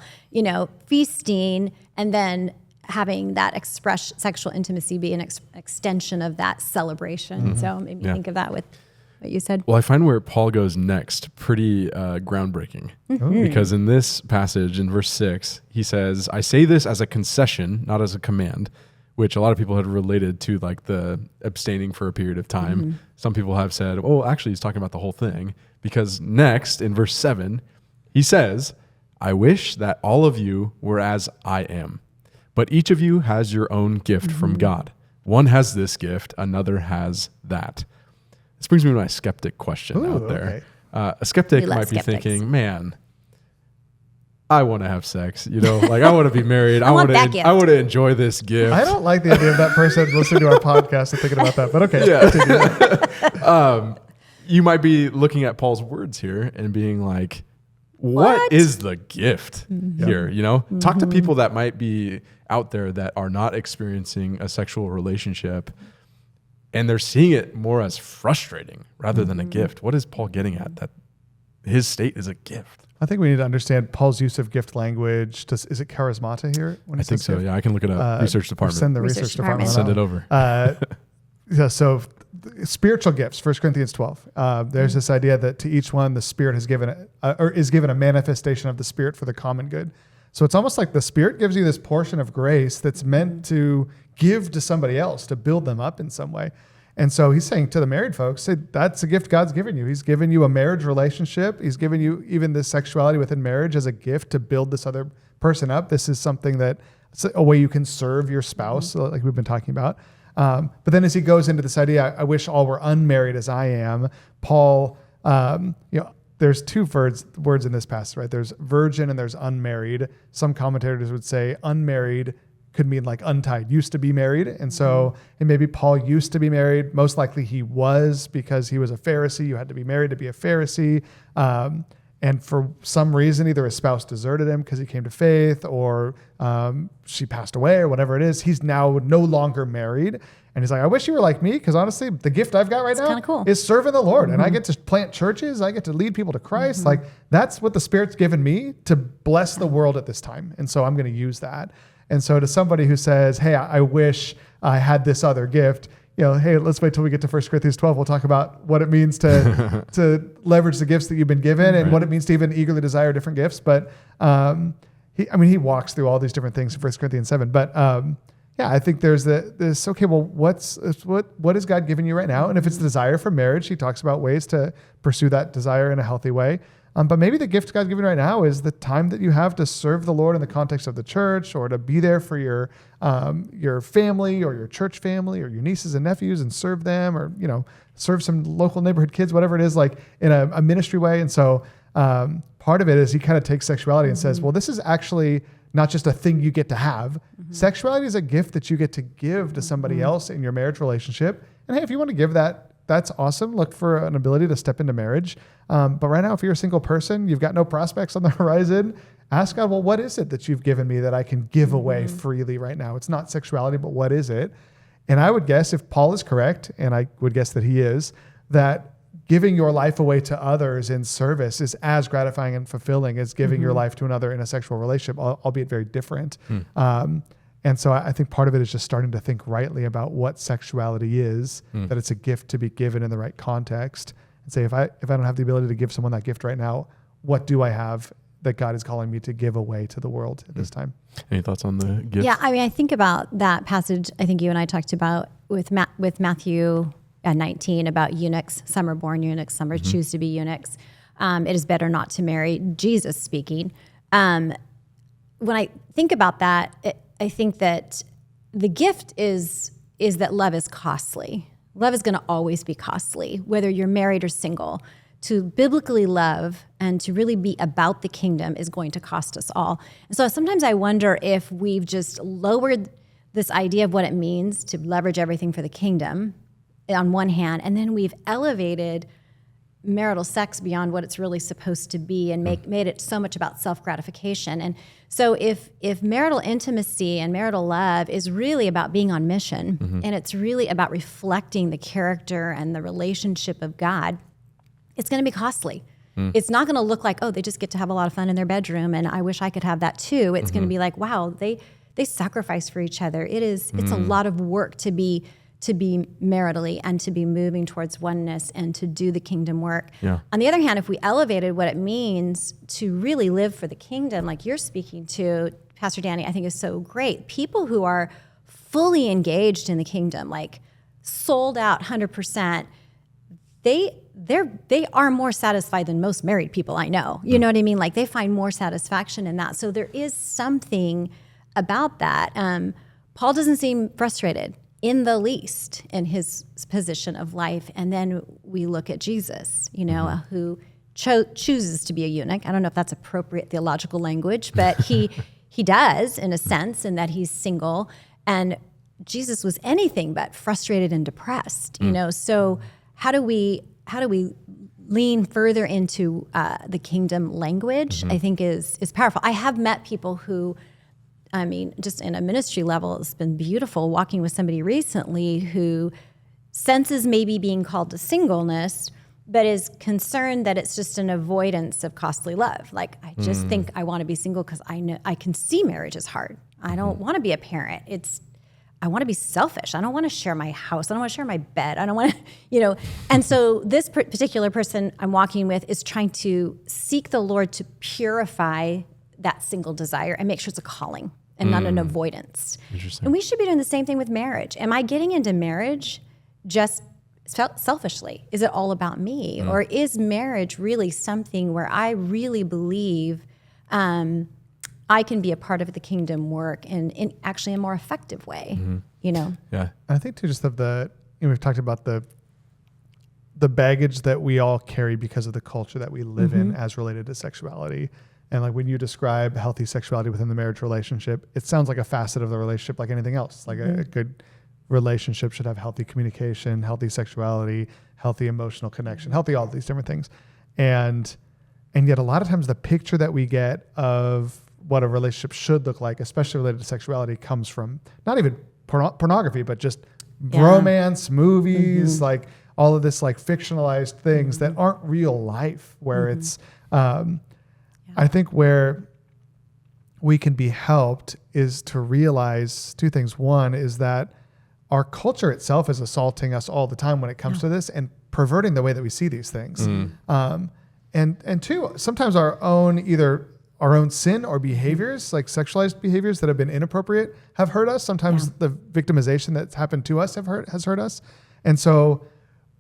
feasting, and then having that sexual intimacy be an extension of that celebration. So it made me think of that with what you said. Well, I find where Paul goes next pretty groundbreaking, because in this passage in verse 6, he says, I say this as a concession, not as a command, which a lot of people had related to like the abstaining for a period of time. Some people have said, oh, actually he's talking about the whole thing, because next in verse 7, he says, I wish that all of you were as I am. But each of you has your own gift from God. One has this gift, another has that. This brings me to my skeptic question out there. Okay. A skeptic might be thinking, man, I want to have sex, like I want to be married. I want to enjoy this gift. I don't like the idea of that person listening to our podcast and thinking about that, but okay. Yeah. You might be looking at Paul's words here and being like, what is the gift here? Talk to people that might be out there that are not experiencing a sexual relationship, and they're seeing it more as frustrating rather than a gift. What is Paul getting at? That his state is a gift. I think we need to understand Paul's use of gift language. Is it charismata here? I think so. Yeah, I can look it up. Research department. Send the research department. Send it over. So spiritual gifts, 1 Corinthians 12. There's this idea that to each one, the Spirit has given is given a manifestation of the Spirit for the common good. So it's almost like the Spirit gives you this portion of grace that's meant to give to somebody else, to build them up in some way. And so he's saying to the married folks, that's a gift God's given you. He's given you a marriage relationship. He's given you even this sexuality within marriage as a gift to build this other person up. This is something it's a way you can serve your spouse, like we've been talking about. But then as he goes into this idea, I wish all were unmarried as I am, Paul, there's two words in this passage, right? There's virgin and there's unmarried. Some commentators would say unmarried could mean like untied, used to be married. And so, and maybe Paul used to be married. Most likely he was, because he was a Pharisee. You had to be married to be a Pharisee. And for some reason, either his spouse deserted him because he came to faith, or she passed away, or whatever it is. He's now no longer married. And he's like, I wish you were like me, because honestly, the gift I've got right now is serving the Lord. And I get to plant churches. I get to lead people to Christ. Like that's what the Spirit's given me to bless the world at this time. And so I'm going to use that. And so to somebody who says, hey, I wish I had this other gift, hey, let's wait till we get to 1 Corinthians 12. We'll talk about what it means to leverage the gifts that you've been given and what it means to even eagerly desire different gifts. But he walks through all these different things in 1 Corinthians 7. But I think there's this, okay, well, what is God giving you right now? And if it's the desire for marriage, he talks about ways to pursue that desire in a healthy way. But maybe the gift God's giving right now is the time that you have to serve the Lord in the context of the church, or to be there for your family or your church family or your nieces and nephews and serve them, or, serve some local neighborhood kids, whatever it is, like in a ministry way. And so part of it is he kind of takes sexuality and says, well, this is actually not just a thing you get to have. Sexuality is a gift that you get to give to somebody else in your marriage relationship. And hey, if you want to give that, that's awesome. Look for an ability to step into marriage. But right now, if you're a single person, you've got no prospects on the horizon, ask God, well, what is it that you've given me that I can give away freely right now? It's not sexuality, but what is it? And I would guess, if Paul is correct, and I would guess that he is, that giving your life away to others in service is as gratifying and fulfilling as giving your life to another in a sexual relationship, albeit very different. And so I think part of it is just starting to think rightly about what sexuality is, that it's a gift to be given in the right context, and say, if I don't have the ability to give someone that gift right now, what do I have that God is calling me to give away to the world at this time? Any thoughts on the gift? Yeah, I think about that passage I think you and I talked about with Matthew 19 about eunuchs. Some are born eunuchs, some are choose to be eunuchs. It is better not to marry, Jesus speaking. When I think about that, I think that the gift is that love is costly. Love is going to always be costly, whether you're married or single. To biblically love and to really be about the kingdom is going to cost us all. And so sometimes I wonder if we've just lowered this idea of what it means to leverage everything for the kingdom on one hand, and then we've elevated marital sex beyond what it's really supposed to be and made it so much about self-gratification. And so if marital intimacy and marital love is really about being on mission, and it's really about reflecting the character and the relationship of God, it's going to be costly. It's not going to look like, oh, they just get to have a lot of fun in their bedroom and I wish I could have that too. It's going to be like, wow, they sacrifice for each other. It's a lot of work to be maritally and to be moving towards oneness and to do the kingdom work. Yeah. On the other hand, if we elevated what it means to really live for the kingdom, like you're speaking to, Pastor Danny, I think is so great. People who are fully engaged in the kingdom, like sold out 100%, they are more satisfied than most married people I know. You know what I mean? Like they find more satisfaction in that. So there is something about that. Paul doesn't seem frustrated in the least in his position of life. And then we look at Jesus, who chooses to be a eunuch. I don't know if that's appropriate theological language, but he does in a sense, in that he's single. And Jesus was anything but frustrated and depressed, So how do we lean further into the kingdom language? I think is powerful. I have met people who, just in a ministry level, it's been beautiful walking with somebody recently who senses maybe being called to singleness, but is concerned that it's just an avoidance of costly love. Like, I just think I want to be single because I know I can see marriage is hard. I don't want to be a parent. I want to be selfish. I don't want to share my house. I don't want to share my bed. I don't want to, And so this particular person I'm walking with is trying to seek the Lord to purify that single desire and make sure it's a calling and not an avoidance. Interesting. And we should be doing the same thing with marriage. Am I getting into marriage just selfishly? Is it all about me? Or is marriage really something where I really believe I can be a part of the kingdom work in actually a more effective way, Yeah. I think too, just of we've talked about the baggage that we all carry because of the culture that we live in as related to sexuality. And like when you describe healthy sexuality within the marriage relationship, it sounds like a facet of the relationship like anything else. Like a good relationship should have healthy communication, healthy sexuality, healthy emotional connection, healthy all these different things. And yet a lot of times the picture that we get of what a relationship should look like, especially related to sexuality, comes from not even pornography, but just romance, movies, like all of this like fictionalized things that aren't real life, where it's, I think where we can be helped is to realize two things. One is that our culture itself is assaulting us all the time when it comes to this and perverting the way that we see these things. And two, sometimes our own sin or behaviors, like sexualized behaviors that have been inappropriate, have hurt us. Sometimes the victimization that's happened to us has hurt us. And so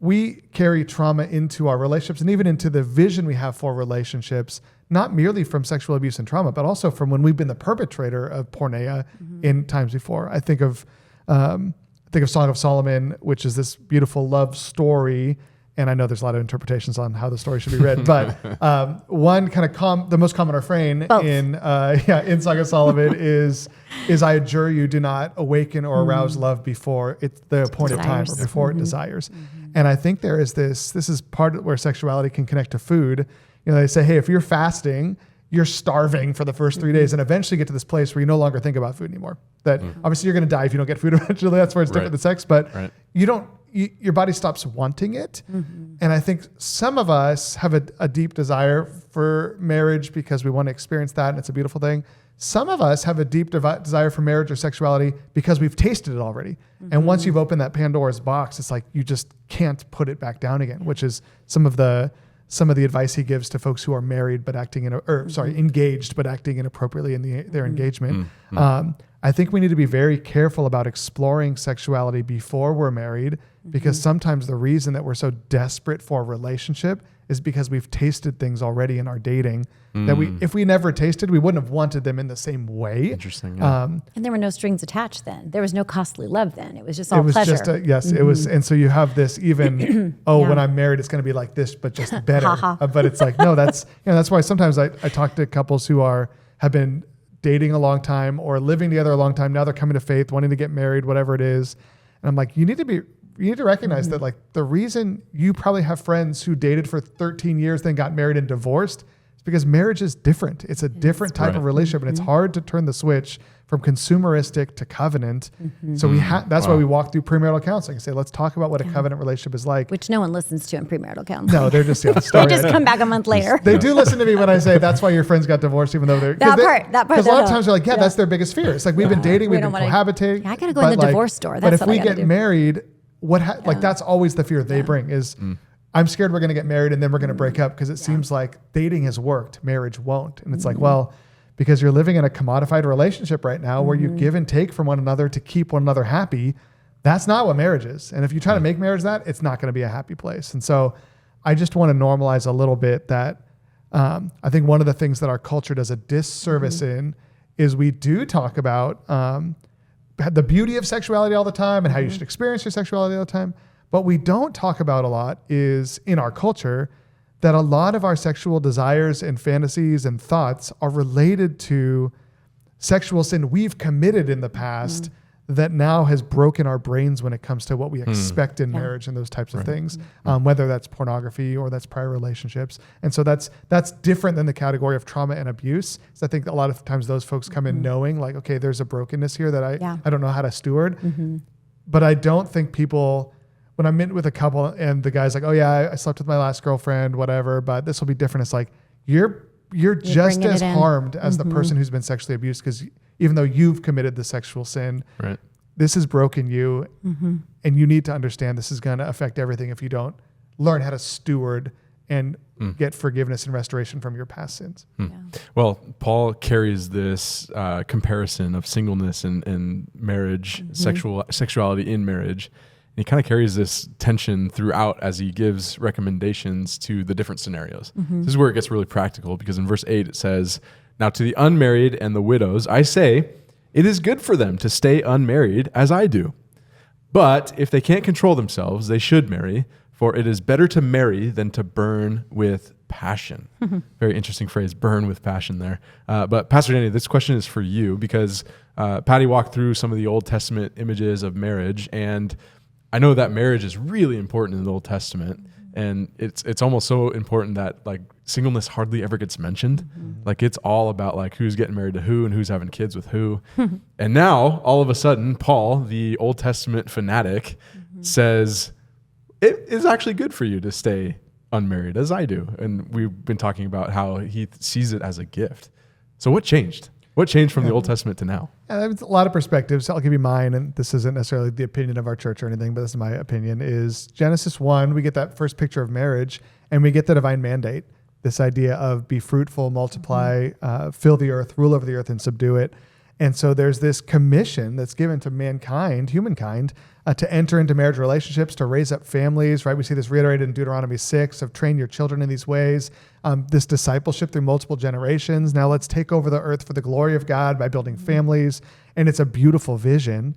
we carry trauma into our relationships and even into the vision we have for relationships, not merely from sexual abuse and trauma, but also from when we've been the perpetrator of porneia in times before. I think of Song of Solomon, which is this beautiful love story. And I know there's a lot of interpretations on how the story should be read, but one kind of the most common refrain in Song of Solomon is I adjure you, do not awaken or arouse love before it's the appointed time or before it desires. And I think there is this is part of where sexuality can connect to food. They say, hey, if you're fasting, you're starving for the first 3 days and eventually get to this place where you no longer think about food anymore. That obviously you're going to die if you don't get food eventually. That's where it's different than sex, but you don't. Your body stops wanting it. And I think some of us have a deep desire for marriage because we want to experience that and it's a beautiful thing. Some of us have a deep desire for marriage or sexuality because we've tasted it already. And once you've opened that Pandora's box, it's like you just can't put it back down again, which is some of the advice he gives to folks who are married but engaged but acting inappropriately in their engagement. I think we need to be very careful about exploring sexuality before we're married, because sometimes the reason that we're so desperate for a relationship is because we've tasted things already in our dating that if we never tasted, we wouldn't have wanted them in the same way. Interesting. Yeah. And there were no strings attached then. There was no costly love then. It was just all it was pleasure. just it was, and so you have this even when I'm married, it's going to be like this, but just better. But it's like no, that's that's why sometimes I talk to couples who have been dating a long time or living together a long time. Now they're coming to faith, wanting to get married, whatever it is, and I'm like, you need to recognize that like the reason you probably have friends who dated for 13 years, then got married and divorced, is because marriage is different. It's a different type of relationship, and it's hard to turn the switch from consumeristic to covenant. So that's why we walk through premarital counseling and say, let's talk about what a covenant relationship is like. Which no one listens to in premarital counseling. No, they're just They just come back a month later. They do listen to me when I say that's why your friends got divorced, even though they're that part. Because a lot of times they're like, that's their biggest fear. It's like we've been dating, we've been cohabitating. I gotta go in the divorce store. But if we get married, that's always the fear they bring is I'm scared we're going to get married and then we're going to break up because it seems like dating has worked, marriage won't. And it's like, well, because you're living in a commodified relationship right now where you give and take from one another to keep one another happy. That's not what marriage is. And if you try to make marriage that, it's not going to be a happy place. And so I just want to normalize a little bit that I think one of the things that our culture does a disservice in is we do talk about the beauty of sexuality all the time and how you should experience your sexuality all the time. What we don't talk about a lot is in our culture that a lot of our sexual desires and fantasies and thoughts are related to sexual sin we've committed in the past that now has broken our brains when it comes to what we expect in marriage and those types of things, whether that's pornography or that's prior relationships. And so that's different than the category of trauma and abuse. So I think a lot of times those folks come in knowing like, okay, there's a brokenness here that I don't know how to steward. But I don't think people, when I'm in with a couple and the guy's like, oh yeah, I slept with my last girlfriend, whatever, but this will be different. It's like, you're just as harmed as the person who's been sexually abused, because even though you've committed the sexual sin, this has broken you, and you need to understand this is going to affect everything if you don't learn how to steward and get forgiveness and restoration from your past sins. Well, Paul carries this comparison of singleness and marriage, sexuality in marriage. And he kind of carries this tension throughout as he gives recommendations to the different scenarios. This is where it gets really practical, because in verse 8 it says, "Now to the unmarried and the widows, I say, it is good for them to stay unmarried as I do. But if they can't control themselves, they should marry, for it is better to marry than to burn with passion." Very interesting phrase, burn with passion there. But Pastor Danny, this question is for you, because Patty walked through some of the Old Testament images of marriage, and I know that marriage is really important in the Old Testament, and it's almost so important that like singleness hardly ever gets mentioned. Like it's all about like who's getting married to who and who's having kids with who. And now all of a sudden, Paul, the Old Testament fanatic, says it is actually good for you to stay unmarried as I do. And we've been talking about how he sees it as a gift. So what changed? What changed from the Old Testament to now? There's a lot of perspectives. I'll give you mine, and this isn't necessarily the opinion of our church or anything, but this is my opinion, is Genesis 1, we get that first picture of marriage, and we get the divine mandate, this idea of be fruitful, multiply, fill the earth, rule over the earth, and subdue it. And so there's this commission that's given to mankind, humankind, to enter into marriage relationships, to raise up families, right? We see this reiterated in Deuteronomy 6 of train your children in these ways, this discipleship through multiple generations. Now let's take over the earth for the glory of God by building families. And it's a beautiful vision.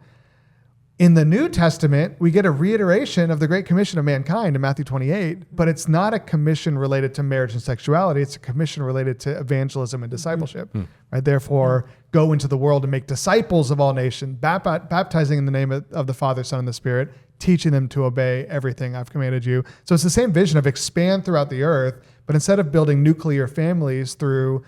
In the New Testament, we get a reiteration of the Great Commission of mankind in Matthew 28, but it's not a commission related to marriage and sexuality. It's a commission related to evangelism and discipleship, right? Therefore, go into the world and make disciples of all nations, baptizing in the name of the Father, Son, and the Spirit, teaching them to obey everything I've commanded you. So it's the same vision of expand throughout the earth, but instead of building nuclear families through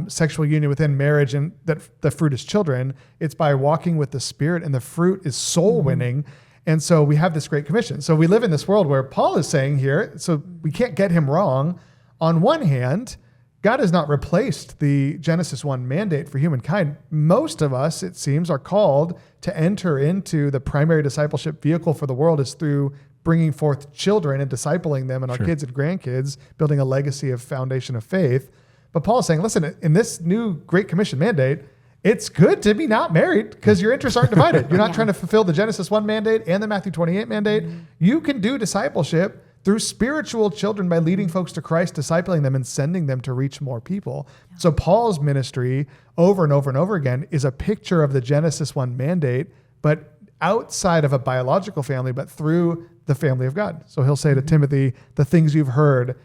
sexual union within marriage and that the fruit is children, it's by walking with the Spirit, and the fruit is soul winning. And so we have this great commission. So we live in this world where Paul is saying here, so we can't get him wrong. On one hand, God has not replaced the Genesis 1 mandate for humankind. Most of us, it seems, are called to enter into the primary discipleship vehicle for the world is through bringing forth children and discipling them and our kids and grandkids, building a legacy of foundation of faith. But Paul is saying, listen, in this new Great Commission mandate, it's good to be not married because your interests aren't divided. You're not trying to fulfill the Genesis 1 mandate and the Matthew 28 mandate. You can do discipleship through spiritual children by leading folks to Christ, discipling them, and sending them to reach more people. Yeah. So Paul's ministry over and over and over again is a picture of the Genesis 1 mandate, but outside of a biological family, but through the family of God. So he'll say to Timothy, the things you've heard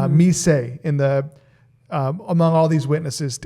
me say in the among all these witnesses,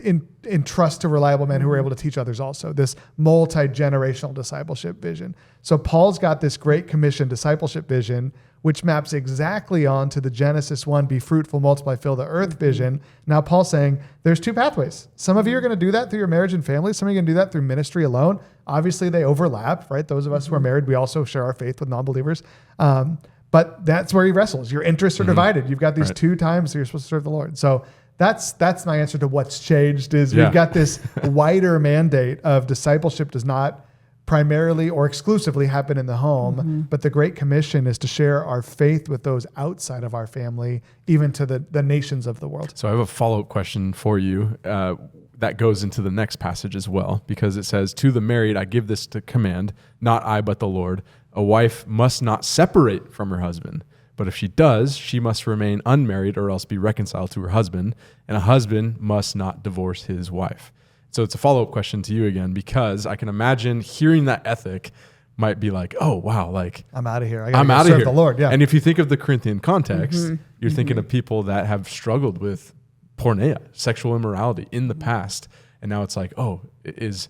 entrust to reliable men who are able to teach others also. This multi-generational discipleship vision. So Paul's got this Great Commission discipleship vision, which maps exactly onto the Genesis 1, be fruitful, multiply, fill the earth vision. Now Paul's saying there's two pathways. Some of you are going to do that through your marriage and family. Some of you are going to do that through ministry alone. Obviously they overlap, right? Those of us who are married, we also share our faith with non-believers. But that's where he wrestles. Your interests are divided. You've got these two times that you're supposed to serve the Lord. So that's my answer to what's changed is we've got this wider mandate of discipleship does not primarily or exclusively happen in the home, but the Great Commission is to share our faith with those outside of our family, even to the nations of the world. So I have a follow-up question for you that goes into the next passage as well, because it says, to the married, I give this to command, not I, but the Lord. A wife must not separate from her husband. But if she does, she must remain unmarried or else be reconciled to her husband, and a husband must not divorce his wife. So it's a follow-up question to you again, because I can imagine hearing that ethic might be like, oh, wow, like I'm out of here. I'm out of here. The Lord, yeah. And if you think of the Corinthian context, you're thinking of people that have struggled with porneia, sexual immorality in the past. And now it's like, oh, is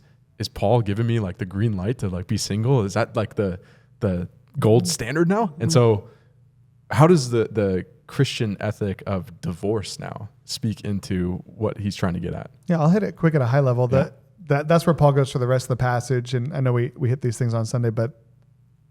Paul giving me like the green light to like be single? Is that like the gold standard now? And so how does the Christian ethic of divorce now speak into what he's trying to get at? Yeah, I'll hit it quick at a high level. That's where Paul goes for the rest of the passage. And I know we hit these things on Sunday, but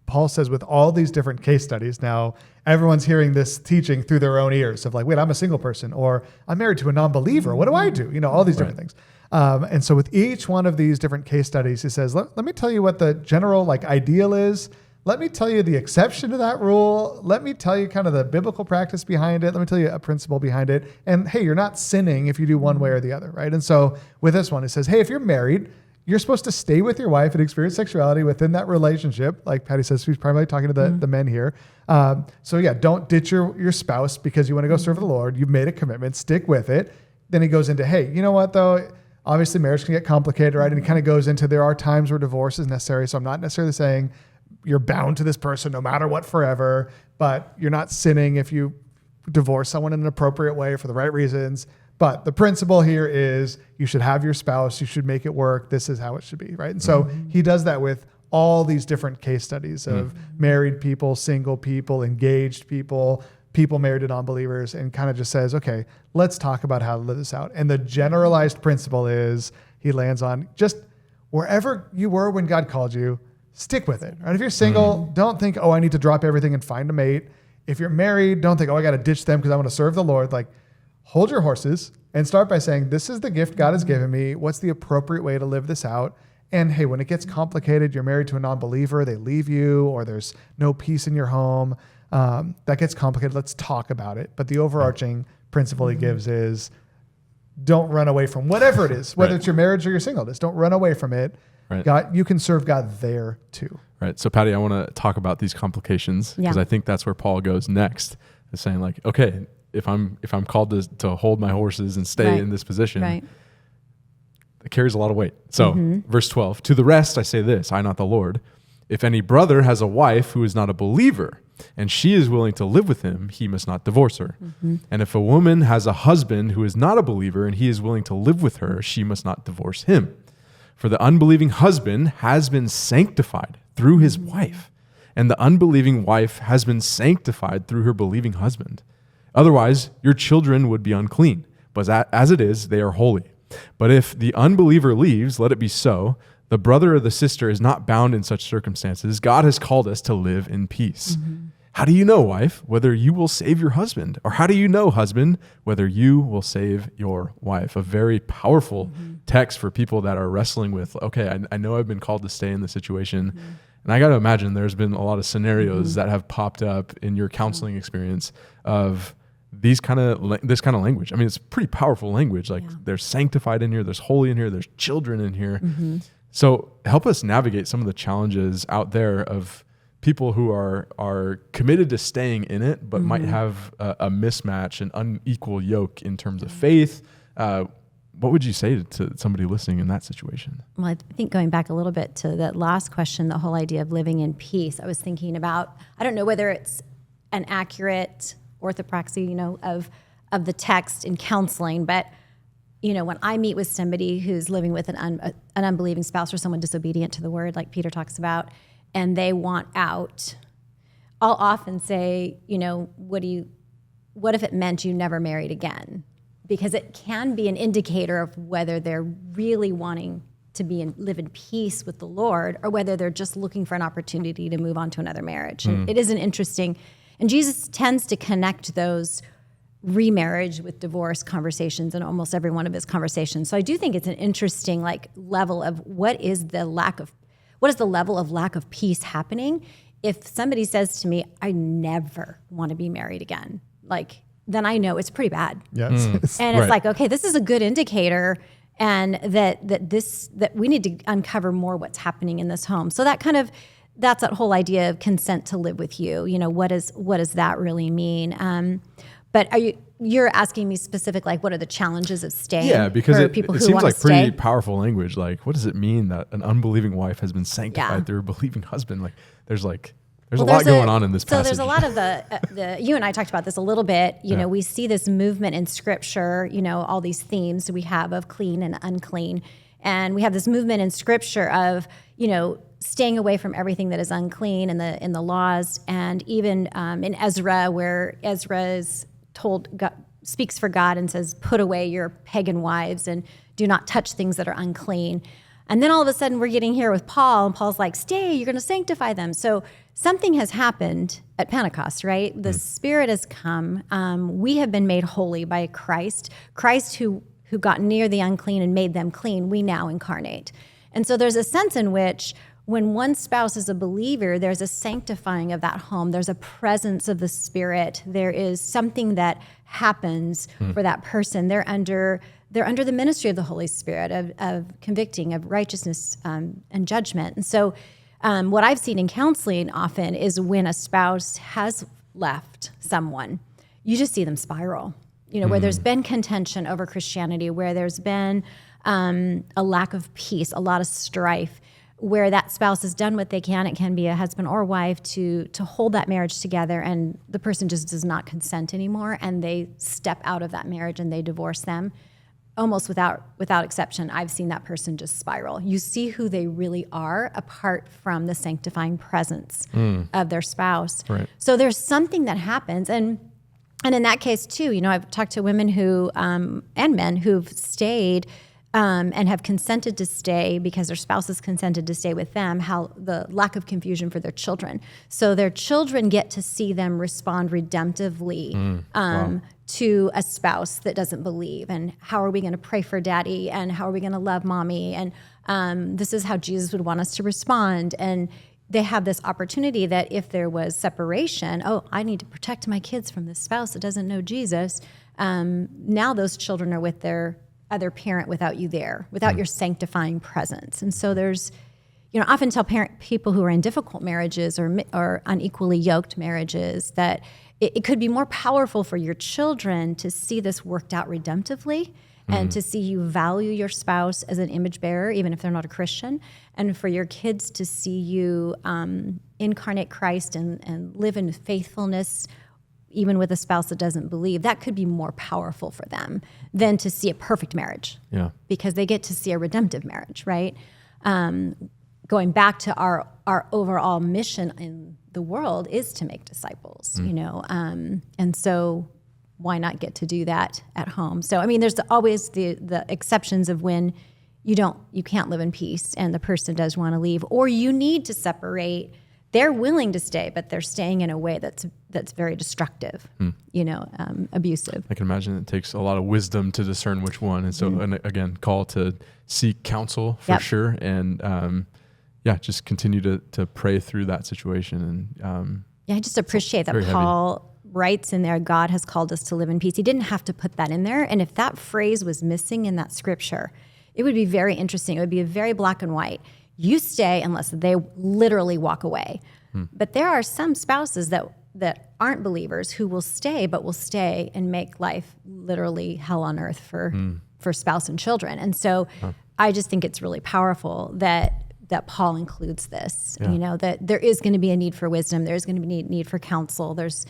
Paul says with all these different case studies, now everyone's hearing this teaching through their own ears of like, wait, I'm a single person, or I'm married to a non-believer. What do I do? You know, all these different things. And so with each one of these different case studies, he says, let me tell you what the general like ideal is. Let me tell you the exception to that rule. Let me tell you kind of the biblical practice behind it. Let me tell you a principle behind it. And hey, you're not sinning if you do one way or the other, right? And so with this one, it says, hey, if you're married, you're supposed to stay with your wife and experience sexuality within that relationship. Like Patty says, she's primarily talking to the men here. So yeah, don't ditch your spouse because you want to go serve the Lord. You've made a commitment, stick with it. Then he goes into, hey, you know what though? Obviously marriage can get complicated, right? And he kind of goes into, there are times where divorce is necessary. So I'm not necessarily saying you're bound to this person no matter what forever, but you're not sinning if you divorce someone in an appropriate way for the right reasons. But the principle here is you should have your spouse, you should make it work. This is how it should be, right? And so he does that with all these different case studies of married people, single people, engaged people, people married to non-believers, and kind of just says, okay, let's talk about how to live this out. And the generalized principle is he lands on just wherever you were when God called you, stick with it. Right? If you're single, don't think, oh, I need to drop everything and find a mate. If you're married, don't think, oh, I got to ditch them because I want to serve the Lord. Like, hold your horses and start by saying, this is the gift God has given me. What's the appropriate way to live this out? And hey, when it gets complicated, you're married to a non-believer, they leave you, or there's no peace in your home, that gets complicated. Let's talk about it. But the overarching principle he gives is don't run away from whatever it is, whether it's your marriage or your singleness. Don't run away from it. Right. God, you can serve God there too. Right. So Patty, I want to talk about these complications because I think that's where Paul goes next, is saying like, okay, if I'm called to hold my horses and stay in this position, it carries a lot of weight. So verse 12, to the rest I say this, I not the Lord, if any brother has a wife who is not a believer and she is willing to live with him, he must not divorce her. And if a woman has a husband who is not a believer and he is willing to live with her, she must not divorce him. For the unbelieving husband has been sanctified through his wife, and the unbelieving wife has been sanctified through her believing husband. Otherwise, your children would be unclean, but as it is, they are holy. But if the unbeliever leaves, let it be so. The brother or the sister is not bound in such circumstances. God has called us to live in peace. How do you know, wife, whether you will save your husband? Or how do you know, husband, whether you will save your wife? A very powerful text for people that are wrestling with, okay, I know I've been called to stay in this situation. And I got to imagine there's been a lot of scenarios that have popped up in your counseling experience of this kind of language. I mean, it's pretty powerful language. Like there's sanctified in here, there's holy in here, there's children in here. So help us navigate some of the challenges out there of people who are committed to staying in it, but might have a mismatch, an unequal yoke in terms of faith. What would you say to somebody listening in that situation? Well, I think going back a little bit to that last question, the whole idea of living in peace, I was thinking about, I don't know whether it's an accurate orthopraxy, of the text in counseling, but when I meet with somebody who's living with an unbelieving spouse or someone disobedient to the word, like Peter talks about, and they want out, I'll often say, what if it meant you never married again? Because it can be an indicator of whether they're really wanting to live in peace with the Lord, or whether they're just looking for an opportunity to move on to another marriage. And it is an interesting, and Jesus tends to connect those remarriage with divorce conversations in almost every one of his conversations. So I do think it's an interesting level of what is the level of lack of peace happening if somebody says to me, I never want to be married again. Then I know it's pretty bad. Yes. And it's like, okay, this is a good indicator, and that we need to uncover more what's happening in this home. So that's that whole idea of consent to live with you. What does that really mean? But you're asking me specific, what are the challenges of staying? Yeah, because for it people who seems want like to pretty stay? Powerful language. What does it mean that an unbelieving wife has been sanctified through a believing husband? There's a lot going on in this passage. So there's a lot of the you and I talked about this a little bit. We see this movement in Scripture. All these themes we have of clean and unclean, and we have this movement in Scripture of staying away from everything that is unclean in the laws, and even in Ezra, where Ezra is told, speaks for God and says, "Put away your pagan wives and do not touch things that are unclean." And then all of a sudden we're getting here with Paul, and Paul's like, "Stay, you're going to sanctify them." So something has happened at Pentecost, right? The Spirit has come. We have been made holy by Christ. Christ who got near the unclean and made them clean, we now incarnate. And so there's a sense in which when one spouse is a believer, there's a sanctifying of that home. There's a presence of the Spirit. There is something that happens for that person. They're under the ministry of the Holy Spirit, of convicting, of righteousness and judgment. And so what I've seen in counseling often is when a spouse has left someone, you just see them spiral. Where there's been contention over Christianity, where there's been a lack of peace, a lot of strife, where that spouse has done what they can, it can be a husband or wife, to hold that marriage together, and the person just does not consent anymore, and they step out of that marriage and they divorce them. Almost without exception, I've seen that person just spiral. You see who they really are apart from the sanctifying presence of their spouse. Right. So there's something that happens, and in that case too, I've talked to women who and men who've stayed and have consented to stay because their spouses consented to stay with them, how the lack of confusion for their children. So their children get to see them respond redemptively to a spouse that doesn't believe. And how are we going to pray for daddy? And how are we going to love mommy? And this is how Jesus would want us to respond. And they have this opportunity that if there was separation, I need to protect my kids from this spouse that doesn't know Jesus. Now those children are with their other parent without you there, without your sanctifying presence. And so there's, I often tell people who are in difficult marriages or unequally yoked marriages that it could be more powerful for your children to see this worked out redemptively and to see you value your spouse as an image bearer, even if they're not a Christian, and for your kids to see you incarnate Christ and live in faithfulness even with a spouse that doesn't believe. That could be more powerful for them than to see a perfect marriage. Yeah. Because they get to see a redemptive marriage, right? Going back to our overall mission in the world is to make disciples, and so why not get to do that at home? So, there's always the exceptions of when you can't live in peace and the person does want to leave, or you need to separate. They're willing to stay, but they're staying in a way that's very destructive, abusive. I can imagine it takes a lot of wisdom to discern which one. And so, and again, call to seek counsel for sure. And just continue to pray through that situation. And I just appreciate that Paul writes in there, God has called us to live in peace. He didn't have to put that in there. And if that phrase was missing in that scripture, it would be very interesting. It would be very black and white. You stay unless they literally walk away. But there are some spouses that aren't believers who will stay, but will stay and make life literally hell on earth for spouse and children. And so I just think it's really powerful that Paul includes this, that there is going to be a need for wisdom. There's going to be a need for counsel. That's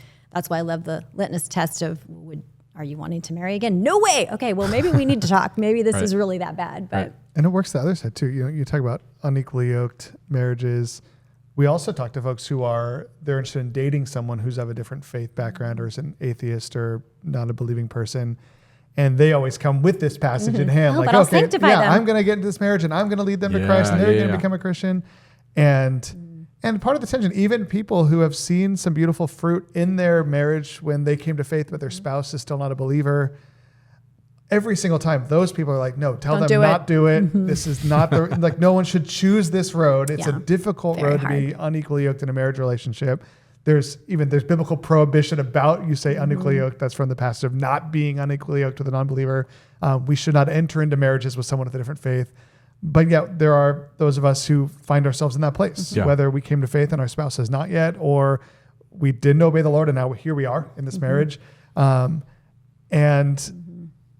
why I love the litmus test of, are you wanting to marry again? No way. Okay, well, maybe we need to talk. Maybe this is really that bad. But And it works the other side too. You talk about unequally yoked marriages. We also talk to folks they're interested in dating someone who's of a different faith background or is an atheist or not a believing person. And they always come with this passage in hand. But I'll sanctify them. I'm going to get into this marriage and I'm going to lead them to Christ and they're going to become a Christian. And part of the tension, even people who have seen some beautiful fruit in their marriage when they came to faith, but their spouse is still not a believer, every single time, those people are like, no, tell them not do it. This is not no one should choose this road. It's a difficult road to be unequally yoked in a marriage relationship. There's biblical prohibition about you say unequally yoked. That's from the passage of not being unequally yoked with a non-believer. We should not enter into marriages with someone with a different faith. But there are those of us who find ourselves in that place, whether we came to faith and our spouse has not yet, or we didn't obey the Lord and now here we are in this marriage. And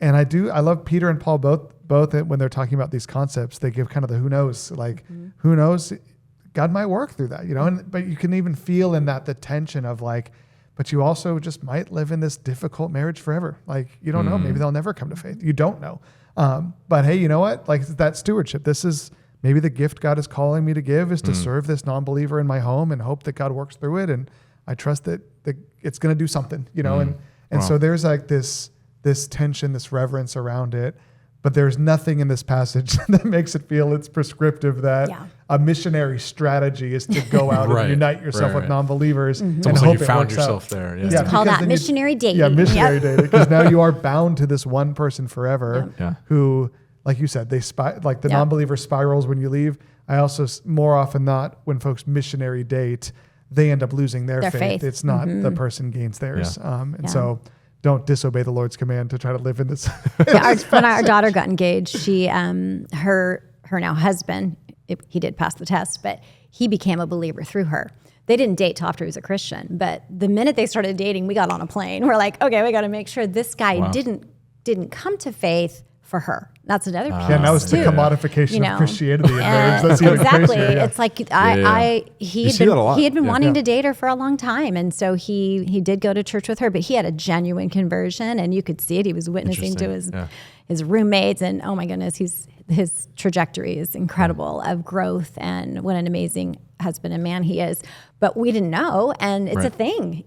I love Peter and Paul both when they're talking about these concepts, they give kind of the who knows, who knows, God might work through that, but you can even feel in that the tension of but you also just might live in this difficult marriage forever. You don't know, maybe they'll never come to faith. You don't know. But hey, you know what? That stewardship, this is maybe the gift God is calling me to give is to serve this non-believer in my home and hope that God works through it. And I trust that it's going to do something, and so there's this tension, this reverence around it, but there's nothing in this passage that makes it feel it's prescriptive that a missionary strategy is to go out and unite yourself with non-believers. It's almost like you found yourself there. Yeah, call that missionary dating. Yeah, missionary dating, because now you are bound to this one person forever who, like you said, the non-believer spirals when you leave. I also, more often not, when folks missionary date, they end up losing their faith. It's not the person gains theirs. So don't disobey the Lord's command to try to live in this. When our daughter got engaged, she, her now husband, he did pass the test, but he became a believer through her. They didn't date till after he was a Christian, but the minute they started dating, we got on a plane. We're like, okay, we got to make sure this guy didn't come to faith for her. That's another piece. Yeah, now it's the commodification of Christianity in marriage. That's even exactly. crazier, It's like he had been wanting to date her for a long time, and so he did go to church with her, but he had a genuine conversion, and you could see it. He was witnessing to his roommates, and oh my goodness, his trajectory is incredible of growth, and what an amazing husband and man he is. But we didn't know, and it's a thing,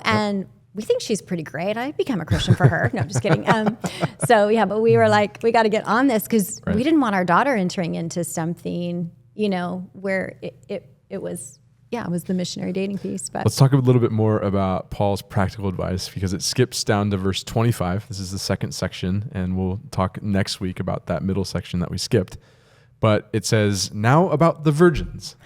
and. We think she's pretty great. I become a Christian for her. No, I'm just kidding. But we were like, we got to get on this because we didn't want our daughter entering into something, where it was the missionary dating piece. But let's talk a little bit more about Paul's practical advice because it skips down to verse 25. This is the second section, and we'll talk next week about that middle section that we skipped. But it says, now about the virgins.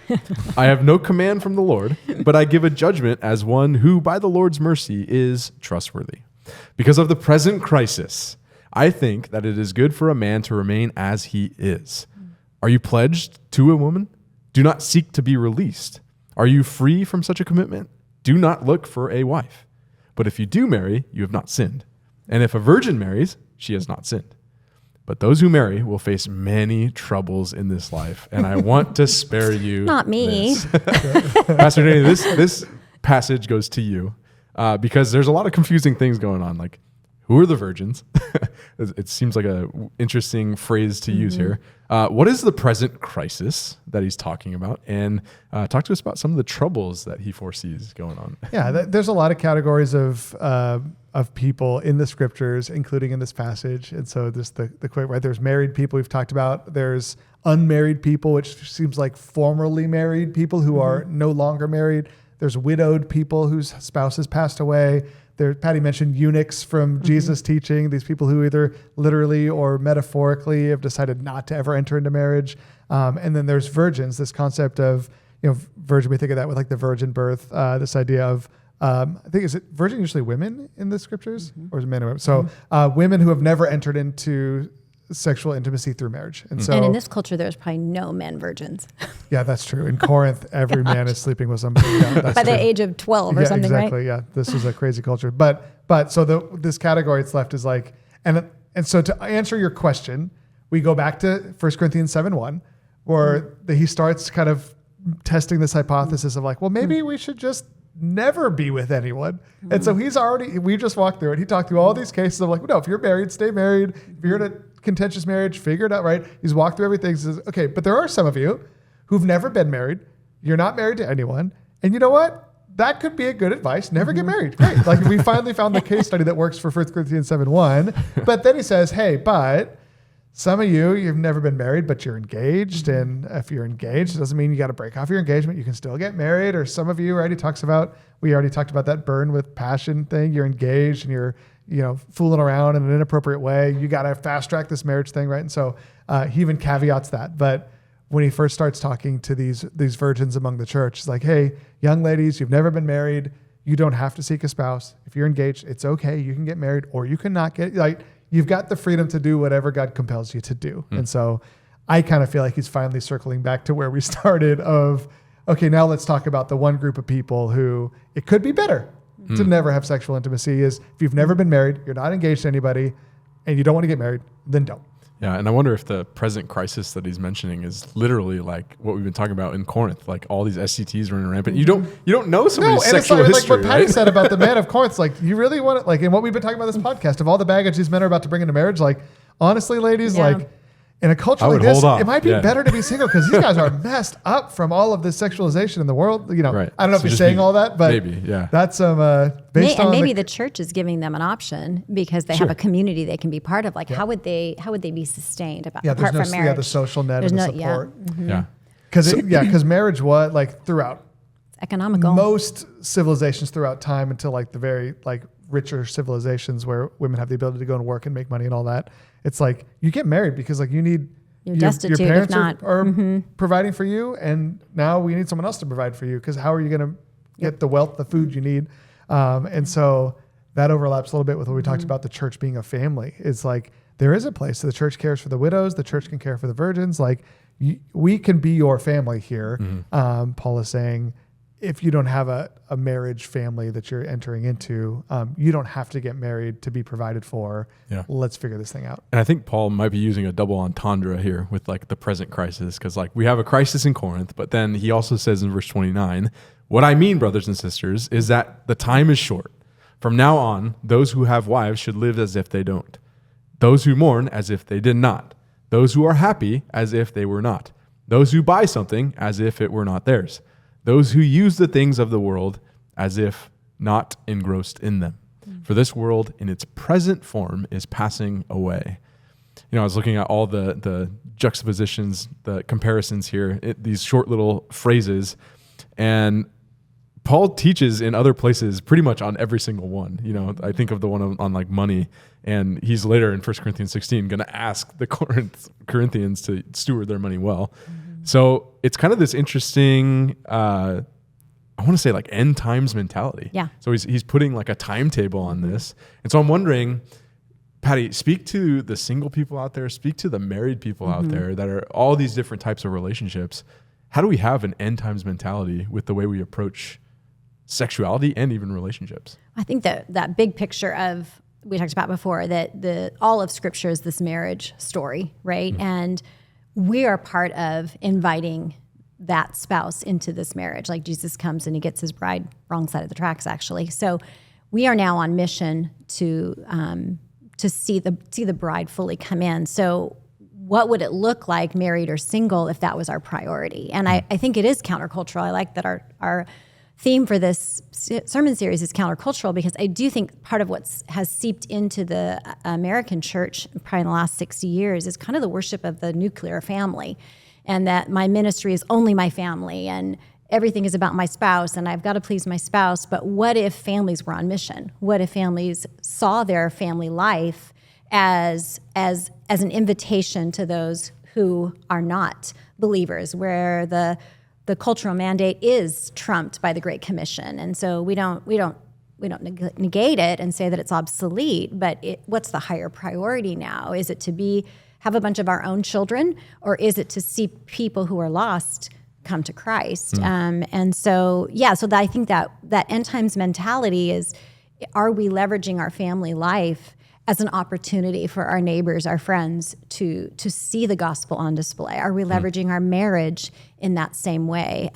I have no command from the Lord, but I give a judgment as one who by the Lord's mercy is trustworthy. Because of the present crisis, I think that it is good for a man to remain as he is. Are you pledged to a woman? Do not seek to be released. Are you free from such a commitment? Do not look for a wife. But if you do marry, you have not sinned. And if a virgin marries, she has not sinned. But those who marry will face many troubles in this life, and I want to spare you. Not me. Pastor Danny, this passage goes to you because there's a lot of confusing things going on. Like, who are the virgins? It seems like an interesting phrase to use here. What is the present crisis that he's talking about? And talk to us about some of the troubles that he foresees going on. Yeah, there's a lot of categories of people in the scriptures, including in this passage. And so this the quick, right? There's married people we've talked about. There's unmarried people, which seems like formerly married people who are no longer married. There's widowed people whose spouses passed away. Patty mentioned eunuchs from Jesus' teaching, these people who either literally or metaphorically have decided not to ever enter into marriage. And then there's virgins, this concept of, virgin, we think of that with like the virgin birth, this idea of, I think, is it virgin usually women in the scriptures or is it men and women? So women who have never entered into sexual intimacy through marriage. And so, and in this culture, there's probably no men virgins yeah, that's true. In Corinth, every man is sleeping with somebody. Yeah, that's by true. the age of 12 or something, exactly, right? Yeah, this is a crazy culture. But so this category it's left is like, and so to answer your question, we go back to 1 Corinthians 7:1, where he starts kind of testing this hypothesis of like, well, maybe we should just never be with anyone. And so we just walked through it. He talked through all these cases of like, no, if you're married, stay married. If you're in a contentious marriage, figure it out, right? He's walked through everything. He says, okay, but there are some of you who've never been married. You're not married to anyone. And you know what? That could be a good advice. Never get married. Great. Like we finally found the case study that works for 1 Corinthians 7:1. But then he says, hey, but some of you've never been married, but you're engaged. And if you're engaged, it doesn't mean you got to break off your engagement. You can still get married. Or some of you we already talked about that burn with passion thing. You're engaged and you're, fooling around in an inappropriate way. You got to fast track this marriage thing, right? And so he even caveats that. But when he first starts talking to these virgins among the church, it's like, hey, young ladies, you've never been married. You don't have to seek a spouse. If you're engaged, it's okay. You can get married or you cannot get, you've got the freedom to do whatever God compels you to do. And so I kind of feel like he's finally circling back to where we started of, okay, now let's talk about the one group of people who it could be better to never have sexual intimacy is if you've never been married, you're not engaged to anybody, and you don't want to get married, then don't. Yeah, and I wonder if the present crisis that he's mentioning is literally like what we've been talking about in Corinth, like all these STTs running rampant. You don't know somebody's sexual history, like what Pattie right? said about the man of Corinth. Like you really want it, like in what we've been talking about this podcast of all the baggage these men are about to bring into marriage. Like honestly, ladies, like in a culture like this, it might be better to be single because these guys are messed up from all of this sexualization in the world. Right. I don't know if you're saying all that, but maybe, yeah. That's based on maybe the church is giving them an option because they have a community they can be part of. Like how would they be sustained apart from marriage? Yeah, the social net and the support. Yeah. Because marriage throughout it's economical. Most civilizations throughout time until like the very like richer civilizations where women have the ability to go and work and make money and all that. It's like you get married because like you need your parents if not. are providing for you, and now we need someone else to provide for you because how are you going to get the wealth, the food you need? And so that overlaps a little bit with what we talked about the church being a family. It's like there is a place. So the church cares for the widows. The church can care for the virgins. Like we can be your family here. Paul is saying, if you don't have a marriage family that you're entering into, you don't have to get married to be provided for. Yeah. Let's figure this thing out. And I think Paul might be using a double entendre here with like the present crisis because like we have a crisis in Corinth, but then he also says in verse 29, what I mean, brothers and sisters, is that the time is short. From now on, those who have wives should live as if they don't. Those who mourn as if they did not. Those who are happy as if they were not. Those who buy something as if it were not theirs. Those who use the things of the world as if not engrossed in them. For this world in its present form is passing away. I was looking at all the juxtapositions, the comparisons here, these short little phrases, and Paul teaches in other places pretty much on every single one. I think of the one on like money, and he's later in 1 Corinthians 16 going to ask the Corinthians to steward their money well. So it's kind of this interesting, I want to say like end times mentality. Yeah. So he's putting like a timetable on this. And so I'm wondering, Pattie, speak to the single people out there, speak to the married people out there that are all these different types of relationships. How do we have an end times mentality with the way we approach sexuality and even relationships? I think that big picture of, we talked about before, that all of Scripture is this marriage story, right? And we are part of inviting that spouse into this marriage. Like Jesus comes and he gets his bride, wrong side of the tracks actually. So we are now on mission to see the bride fully come in. So what would it look like, married or single, if that was our priority? And I think it is countercultural. I like that our theme for this sermon series is countercultural because I do think part of what has seeped into the American church probably in the last 60 years is kind of the worship of the nuclear family, and that my ministry is only my family and everything is about my spouse and I've got to please my spouse. But what if families were on mission? What if families saw their family life as an invitation to those who are not believers, where the cultural mandate is trumped by the Great Commission, and so we don't negate it and say that it's obsolete. But what's the higher priority now? Is it to be have a bunch of our own children, or is it to see people who are lost come to Christ? And so I think that end times mentality is, are we leveraging our family life as an opportunity for our neighbors, our friends to see the gospel on display? Are we leveraging our marriage in that same way?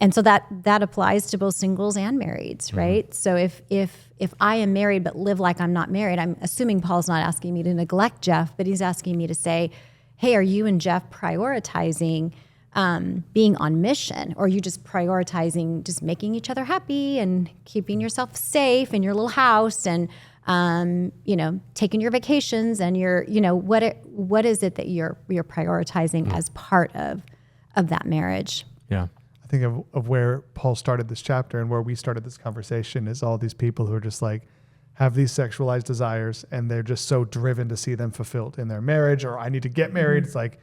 And so that applies to both singles and marrieds, right? So if I am married but live like I'm not married, I'm assuming Paul's not asking me to neglect Jeff, but he's asking me to say, hey, are you and Jeff prioritizing being on mission, or are you just prioritizing just making each other happy and keeping yourself safe in your little house and taking your vacations and what is it that you're prioritizing as part of that marriage? Yeah. I think of where Paul started this chapter and where we started this conversation is all these people who are just like have these sexualized desires and they're just so driven to see them fulfilled in their marriage, or I need to get married. It's like,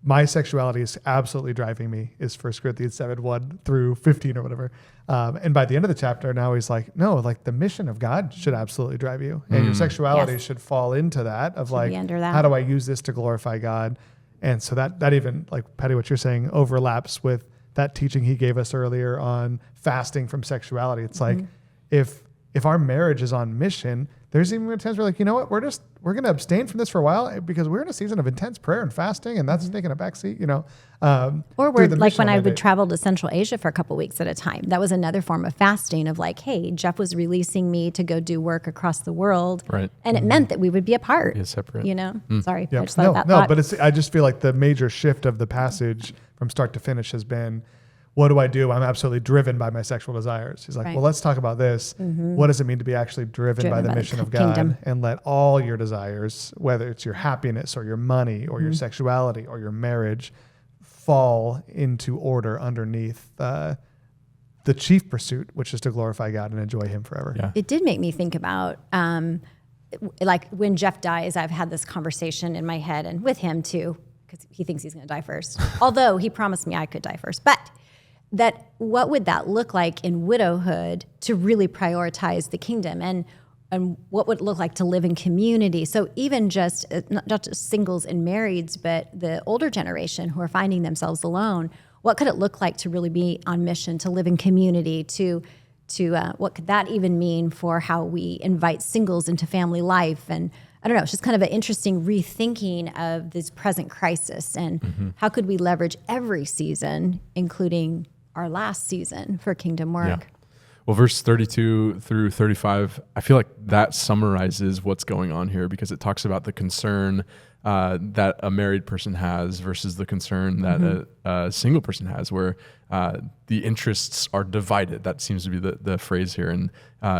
my sexuality is absolutely driving me, is 1 Corinthians 7:1 through 15 or whatever. And by the end of the chapter, now he's like, no, like the mission of God should absolutely drive you. And your sexuality should fall into that of like, how do I use this to glorify God? And so that even, like Pattie, what you're saying overlaps with that teaching he gave us earlier on fasting from sexuality. It's like, if our marriage is on mission, there's even times we're like, you know what, we're going to abstain from this for a while because we're in a season of intense prayer and fasting, and that's taking a backseat, Or we're like when I would travel to Central Asia for a couple weeks at a time. That was another form of fasting of like, hey, Jeff was releasing me to go do work across the world. Right. And it meant that we would be apart. Be separate. Sorry. Yep. I just thought that no, thought. but I just feel like the major shift of the passage from start to finish has been, what do I do? I'm absolutely driven by my sexual desires. He's like, well, let's talk about this. What does it mean to be actually driven by the mission of God? Kingdom. And let all your desires, whether it's your happiness or your money or your sexuality or your marriage, fall into order underneath the chief pursuit, which is to glorify God and enjoy him forever. Yeah. It did make me think about like when Jeff dies, I've had this conversation in my head and with him too, because he thinks he's going to die first. Although he promised me I could die first. But that what would that look like in widowhood to really prioritize the kingdom, and what would it look like to live in community? So even just not just singles and marrieds, but the older generation who are finding themselves alone, what could it look like to really be on mission, to live in community, to what could that even mean for how we invite singles into family life? And I don't know, it's just kind of an interesting rethinking of this present crisis and how could we leverage every season, including our last season, for kingdom work. Yeah. Well, verse 32 through 35, I feel like that summarizes what's going on here, because it talks about the concern that a married person has versus the concern that a single person has, where the interests are divided. That seems to be the phrase here. And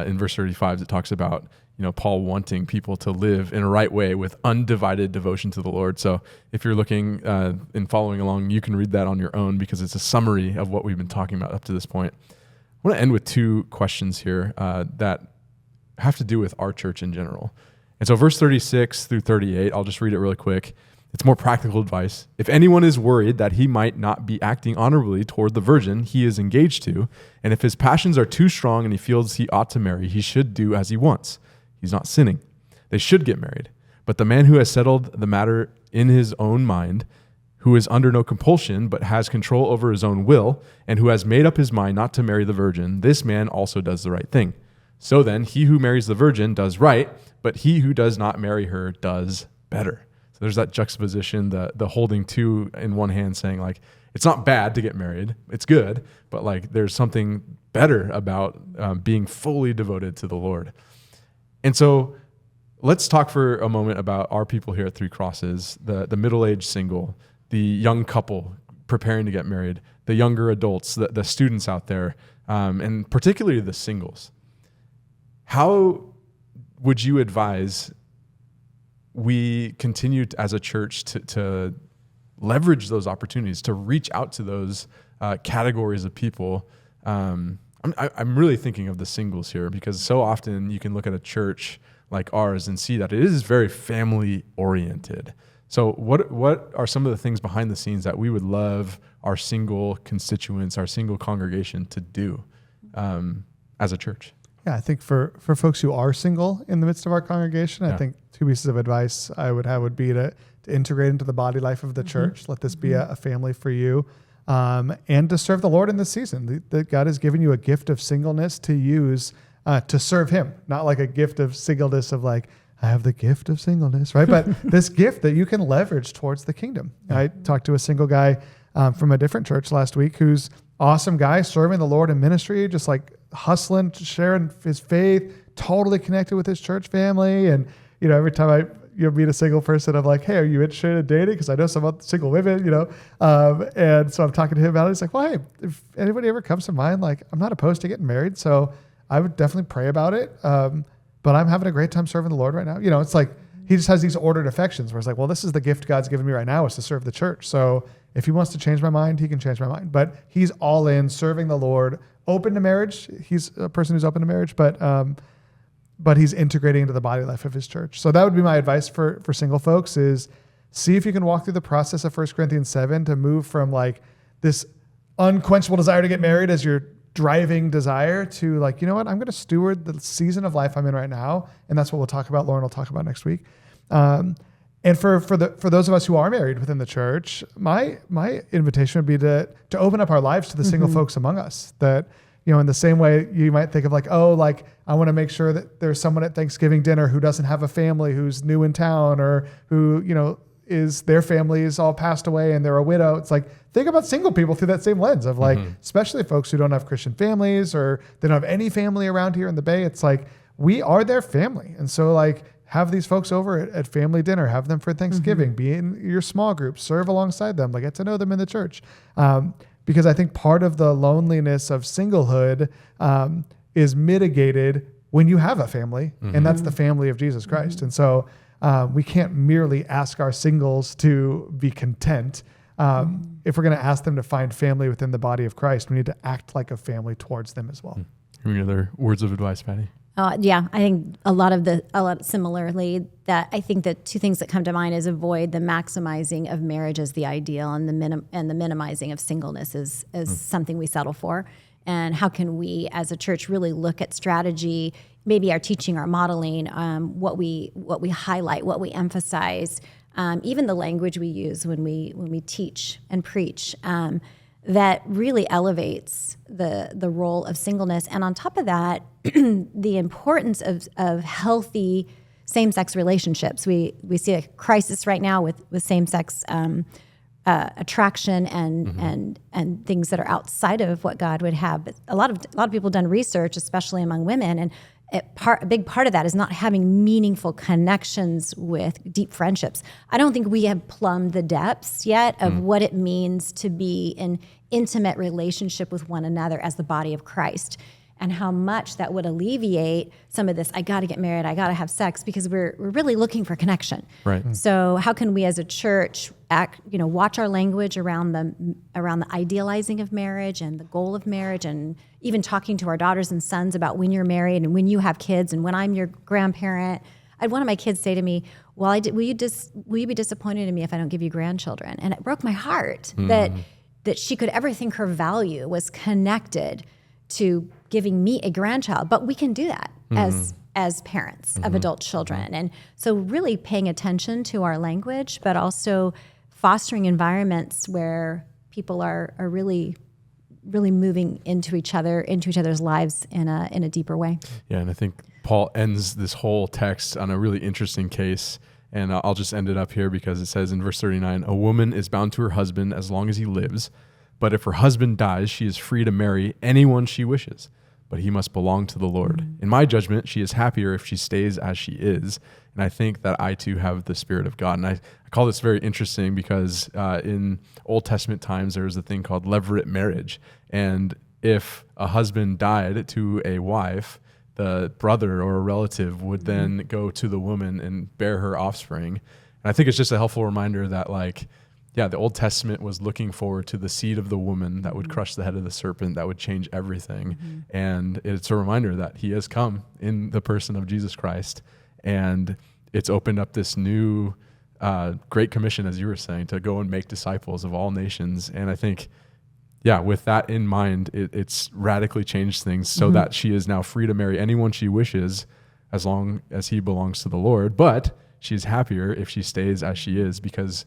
in verse 35, it talks about Paul wanting people to live in a right way with undivided devotion to the Lord. So if you're looking and following along, you can read that on your own, because it's a summary of what we've been talking about up to this point. I want to end with two questions here that have to do with our church in general. And so verse 36 through 38, I'll just read it really quick. It's more practical advice. If anyone is worried that he might not be acting honorably toward the virgin he is engaged to, and if his passions are too strong and he feels he ought to marry, he should do as he wants. He's not sinning. They should get married. But the man who has settled the matter in his own mind, who is under no compulsion, but has control over his own will, and who has made up his mind not to marry the virgin, this man also does the right thing. So then, he who marries the virgin does right, but he who does not marry her does better. So there's that juxtaposition, the holding two in one hand, saying like, it's not bad to get married, it's good, but like there's something better about being fully devoted to the Lord. And so let's talk for a moment about our people here at Three Crosses, the middle-aged single, the young couple preparing to get married, the younger adults, the students out there, and particularly the singles. How would you advise we continue as a church to leverage those opportunities, to reach out to those categories of people? I'm really thinking of the singles here, because so often you can look at a church like ours and see that it is very family oriented. So what are some of the things behind the scenes that we would love our single constituents, our single congregation to do as a church? Yeah, I think for folks who are single in the midst of our congregation, I think 2 pieces of advice I would have would be to integrate into the body life of the church. Let this be a family for you, and to serve the Lord in this season. That God has given you a gift of singleness to use to serve Him, not like a gift of singleness of like, I have the gift of singleness, right? But this gift that you can leverage towards the kingdom. I talked to a single guy from a different church last week who's awesome guy serving the Lord in ministry, just like hustling, sharing his faith, totally connected with his church family. And, every time I meet a single person, I'm like, hey, are you interested in dating? Because I know some single women, and so I'm talking to him about it. He's like, well, hey, if anybody ever comes to mind, like, I'm not opposed to getting married. So I would definitely pray about it. But I'm having a great time serving the Lord right now. It's like, he just has these ordered affections where it's like, well, this is the gift God's given me right now, is to serve the church. So if he wants to change my mind, he can change my mind. But he's all in, serving the Lord, open to marriage. He's a person who's open to marriage, but he's integrating into the body life of his church. So that would be my advice for single folks, is see if you can walk through the process of 1 Corinthians 7 to move from like this unquenchable desire to get married as your driving desire to like, I'm going to steward the season of life I'm in right now. And that's what we'll talk about. Lauren will talk about next week. And for those of us who are married within the church, my invitation would be to open up our lives to the single folks among us. That, in the same way you might think of like, oh, like I want to make sure that there's someone at Thanksgiving dinner who doesn't have a family, who's new in town, or who, is their family is all passed away and they're a widow. It's like, think about single people through that same lens of like, especially folks who don't have Christian families or they don't have any family around here in the Bay. It's like, we are their family. And so like, have these folks over at family dinner, have them for Thanksgiving, be in your small group, serve alongside them, like get to know them in the church. Because I think part of the loneliness of singlehood is mitigated when you have a family, and that's the family of Jesus Christ. And so we can't merely ask our singles to be content. If we're going to ask them to find family within the body of Christ, we need to act like a family towards them as well. Any other words of advice, Pattie? Yeah, I think a lot similarly, that I think that two things that come to mind is avoid the maximizing of marriage as the ideal, and the minimizing of singleness is something we settle for. And how can we as a church really look at strategy, maybe our teaching, our modeling, what we highlight, what we emphasize, even the language we use when we teach and preach, that really elevates the role of singleness. And on top of that, the importance of healthy same-sex relationships. We see a crisis right now with same-sex attraction and things that are outside of what God would have. But a lot of people have done research, especially among women, and a big part of that is not having meaningful connections with deep friendships. I don't think we have plumbed the depths yet of what it means to be in intimate relationship with one another as the body of Christ, and how much that would alleviate some of this, I got to get married, I got to have sex, because we're really looking for connection. Right. So how can we as a church watch our language around the idealizing of marriage and the goal of marriage, and even talking to our daughters and sons about when you're married and when you have kids and when I'm your grandparent. I had one of my kids say to me, well, will you be disappointed in me if I don't give you grandchildren? And it broke my heart that she could ever think her value was connected to giving me a grandchild. But we can do that as parents of adult children. And so really paying attention to our language, but also fostering environments where people are really moving into each other's lives in a deeper way. Yeah, and I think Paul ends this whole text on a really interesting case. And I'll just end it up here because it says in verse 39, a woman is bound to her husband as long as he lives. But if her husband dies, she is free to marry anyone she wishes, but he must belong to the Lord. In my judgment, she is happier if she stays as she is. And I think that I too have the Spirit of God. And I call this very interesting because in Old Testament times, there was a thing called levirate marriage. And if a husband died to a wife, the brother or a relative would then go to the woman and bear her offspring. And I think it's just a helpful reminder that the Old Testament was looking forward to the seed of the woman that would crush the head of the serpent, that would change everything. And it's a reminder that he has come in the person of Jesus Christ. And it's opened up this new great commission, as you were saying, to go and make disciples of all nations. And I think with that in mind, it's radically changed things so that she is now free to marry anyone she wishes as long as he belongs to the Lord. But she's happier if she stays as she is, because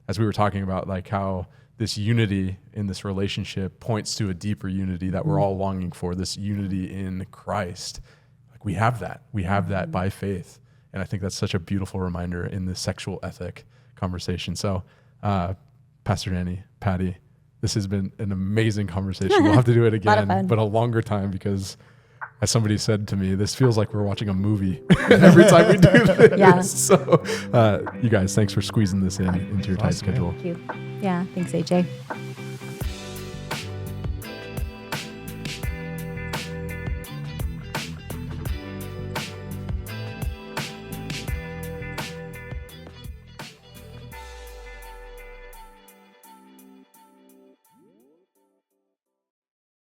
as we were talking about, like how this unity in this relationship points to a deeper unity that we're all longing for, this unity in Christ. Like we have that by faith. And I think that's such a beautiful reminder in the sexual ethic conversation. So, Pastor Danny, Pattie, this has been an amazing conversation. We'll have to do it again, but a longer time, because as somebody said to me, this feels like we're watching a movie every time we do this. Yeah. So you guys, thanks for squeezing this into your tight schedule. Thank you. Yeah. Thanks, AJ.